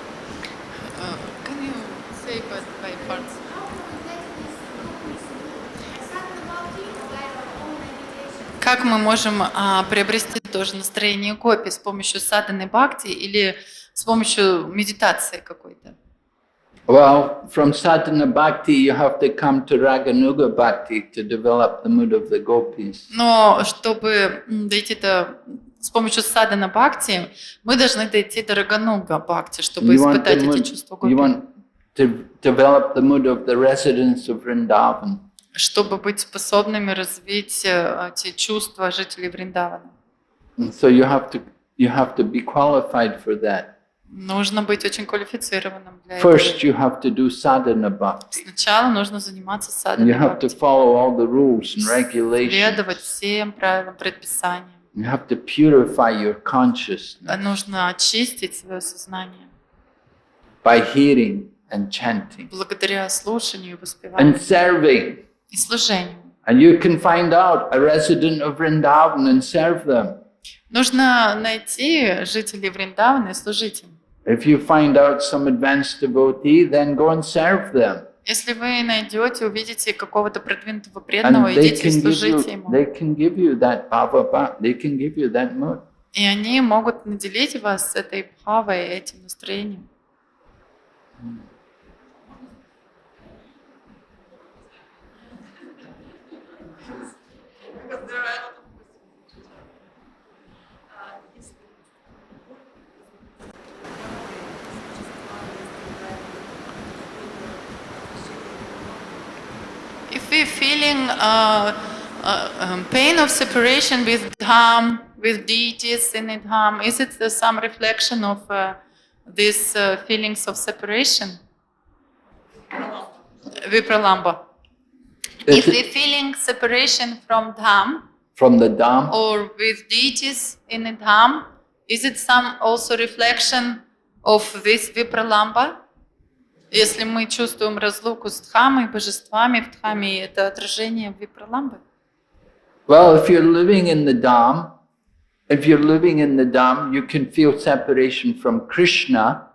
Can you say by parts? How can we get this gopis mood? By sadhana bhakti or by our own meditation? Как мы можем приобрести тоже настроение гопи с помощью садханы бхакти или с помощью медитации какой-то? Well, from sadhana bhakti, you have to come to raganuga bhakti to develop the mood of the gopis. Но чтобы дойти до с помощью садхана бхакти, мы должны дойти до рагануга бхакти, чтобы испытать эти чувства you гопи. want to develop the mood of the residents of Vrindavan. Чтобы быть способными развить эти чувства жителей Вриндавана. And so you have to be qualified for that. Нужно быть очень квалифицированным для First, этого. you have to do sadhana bhakti. Сначала нужно заниматься And садханой you have to бхакти, follow all the rules and regulations. следовать всем правилам, предписаниям. You have to purify your consciousness Нужно очистить свое сознание by hearing and chanting благодаря слушанию и and воспеванию serving. и служению. And you can find out a resident of Vrindavan and serve them. Нужно найти жителей Вриндавана и служить им. If you find out some advanced devotee, then go and serve them. Если вы найдете, увидите какого-то продвинутого And преданного, идите и служите ему. they can give you that bhava, they can give you that mood. И они могут наделить вас этой бхавой, этим настроением. If we're feeling pain of separation with Dham, with deities in Dham, is it some reflection of these feelings of separation? Vipralamba. If we're feeling separation from Dham From the Dham, or with deities in Dham, is it some also reflection of this Vipralamba? Если мы чувствуем разлуку с Дхамой, божествами в Дхаме, это отражение Випраламбы? well, if you're living in the Dham, you can feel separation from Krishna.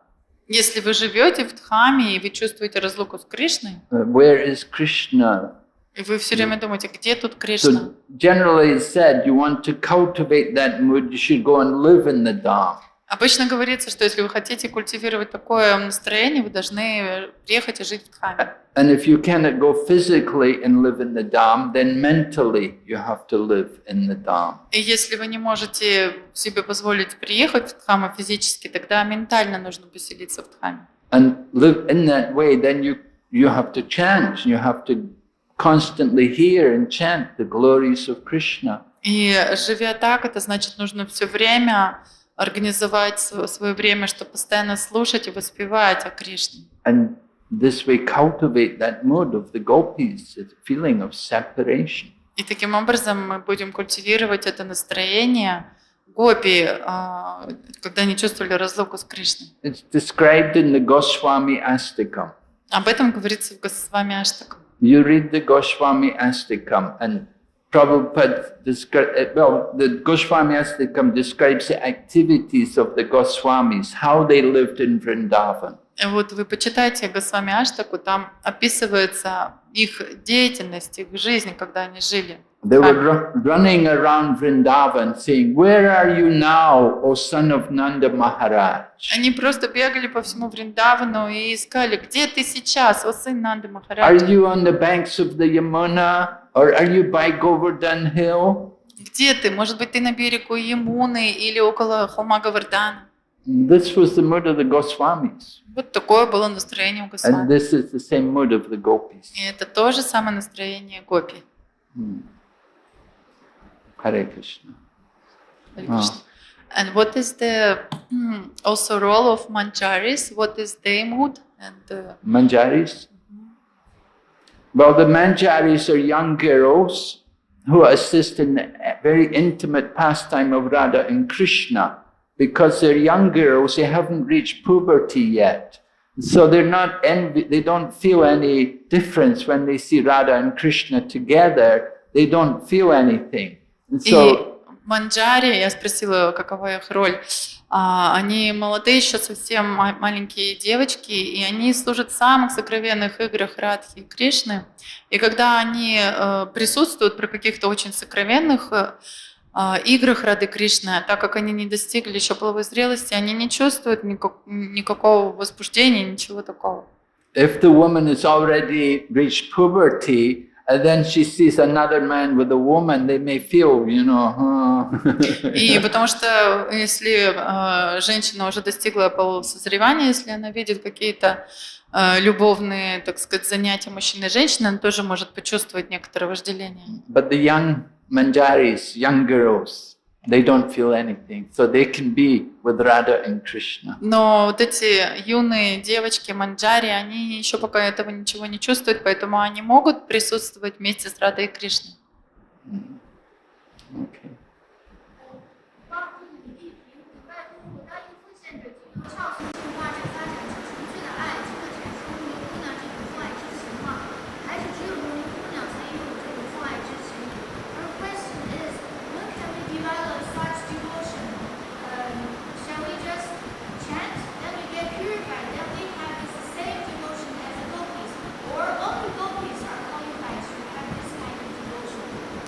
Если вы живете в Дхаме и вы чувствуете разлуку с Кришной, Where is Krishna? и вы все время думаете, где тут Кришна? So generally it's said, you want to cultivate that mood, you should go and live in the Dham. Обычно говорится, что если вы хотите культивировать такое настроение, вы должны приехать и жить в Дхаме. And if you cannot go physically and live in the Dham, then mentally you have to live in the Dham. И если вы не можете себе позволить приехать в Дхаму физически, тогда ментально нужно поселиться в Дхаме. And live in that way, then you have to chant, you have to constantly hear and chant the glories of Krishna. И живя так, это значит, нужно все время организовать свое время, чтобы постоянно слушать и воспевать о Кришне. And this way cultivate that mood of the gopis, the feeling of separation. И таким образом мы будем культивировать это настроение гопи, когда они чувствовали разлуку с Кришной. It's described in the Goswami Astakam. Об этом говорится в Госвами Аштакам. You read the Goswami Astakam, and Prabhupada the Goswami Astakam describes the activities of the Goswamis, how they lived in Vrindavan. Вот вы почитайте Госвами Аштаку, там описывается их деятельность, их жизнь, когда они жили. They were running around Vrindavan saying, "Where are you now, O son of Nanda Maharaj?" Они просто бегали по всему Вриндавану и искали, где ты сейчас, о сын Нанды Are Махараджа? you on the banks of the Yamuna, or are you by Govardhan Hill? Где ты? Может быть, ты на берегу Ямуны или около холма Гавардана? This was the mood of the Goswamis, Вот такое было настроение у and Госвами. this is the same mood of the gopis. И это то же самое настроение гопи. Hare Krishna. And what is the also role of manjaris? What is their mood? And Manjaris? Well, the Manjaris are young girls who assist in the very intimate pastime of Radha and Krishna. Because they're young girls, they haven't reached puberty yet. So they're not they don't feel any difference when they see Radha and Krishna together. They don't feel anything. And И so, манджари, я спросила, какова их роль. Они молодые, еще совсем маленькие девочки, и они служат в самых сокровенных играх Радхи и Кришны. И когда они присутствуют при каких-то очень сокровенных играх Рады Кришны, так как они не достигли еще половой зрелости, они не чувствуют никакого возбуждения, ничего такого. if the woman has already reached puberty, and then she sees another man with a woman, they may feel, И потому что если женщина уже достигла полового созревания, если она видит какие-то любовные, так сказать, занятия мужчины и женщины, она тоже может почувствовать некоторое вожделение. But the young manjaris, young girls, they don't feel anything, so they can be with Radha and Krishna. Но вот эти юные девочки, манджари, они еще пока этого ничего не чувствуют, поэтому они могут присутствовать вместе с Радой и Кришной. Okay. 帮助你地平古代动物当一奉献者及由少数进化者发展起纯粹的爱，就会产生由于姑娘这种父爱之情吗？还是只有由于姑娘才拥有这种父爱之情？ Our question is, when can we develop such devotion? Shall we just chant, then we get purified, then we have this same devotion as the gopis? Or only gopis are qualified to have this kind of devotion?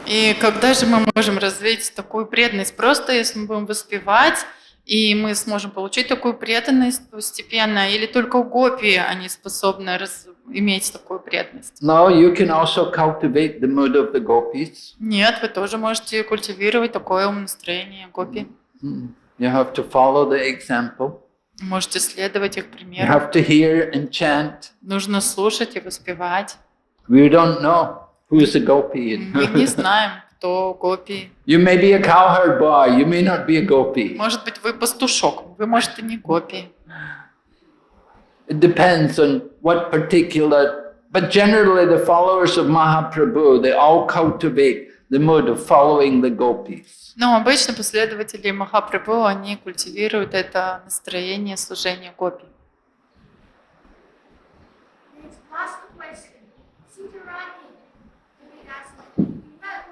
И когда же мы можем развить такую преданность? Просто если мы будем воспевать, и мы сможем получить такую преданность постепенно, или только у гопи они способны иметь такую преданность? No, you can also cultivate the mood of the gopis. Нет, вы тоже можете культивировать такое настроение гопи. You have to follow the example. Можете следовать их You примеру. have to hear and chant. Нужно слушать и воспевать. We don't know who is a gopi. Мы не знаем, кто гопи. You may be a cowherd boy, you may not be a gopi. Может быть, вы пастушок, вы, может, и не гопи. It depends on what particular, but generally the followers of Mahaprabhu, they all cultivate the mood of following the gopis. Но обычно последователи Махапрабху, они культивируют это настроение служения гопи. Next, last question. Sitarani, we ask, 明白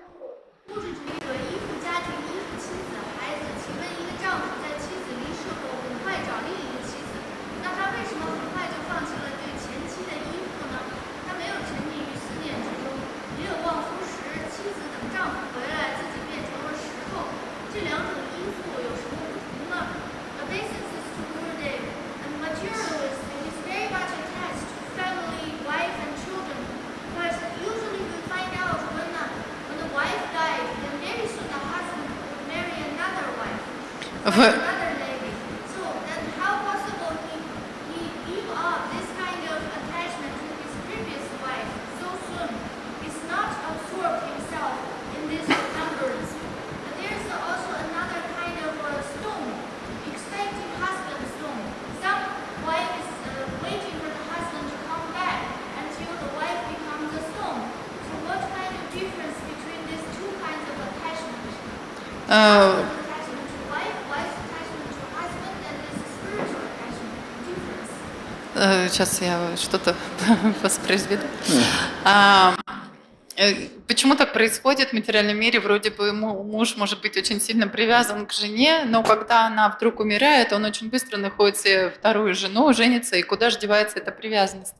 物质主义者依附家庭，依附妻子、孩子。请问一个丈夫在妻子离世后很快找另一个妻子，那他为什么很快就放弃了对前妻的依附呢？他没有沉溺于思念之中，没有忘夫时，妻子等丈夫回来，自己变成了石头。这两种依附有什么不同呢？Obeisances to Gurudev, a materialist who is very much attached to family, wife, and children. But usually we find out when the wife died, then very soon the husband would marry another wife, another lady. So then how possible he give up this kind of attachment to his previous wife so soon? Is Э, attachment to wife, wife's attachment to husband, and there's a spiritual attachment difference. Сейчас я что-то воспроизведу. Почему так происходит в материальном мире? Вроде бы муж может быть очень сильно привязан к жене, но когда она вдруг умирает, он очень быстро находит себе вторую жену, женится, и куда же девается эта привязанность?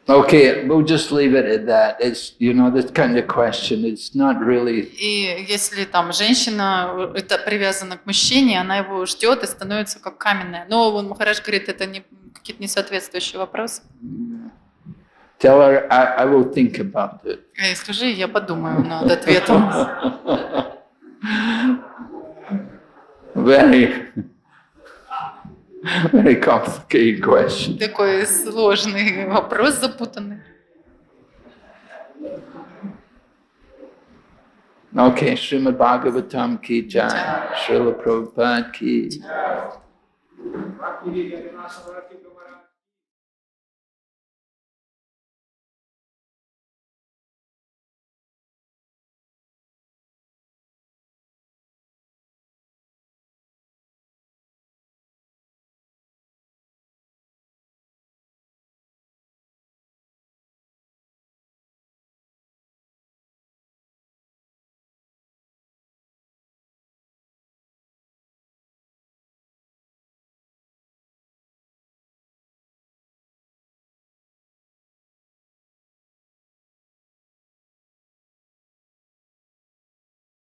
Okay, we'll just leave it at that. It's, this kind of question, it's not really... И если там женщина это привязана к мужчине, она его ждет и становится как каменная. Но вон Махарадж говорит, это не какие-то несоответствующие вопросы. Tell her, I will think about it. Скажи, я подумаю над ответом. Very complicated question. Такой сложный вопрос, запутанный. Okay, Шримад-бхагаватам ki jai, Srila Prabhupada ki. Бхакти Винаша,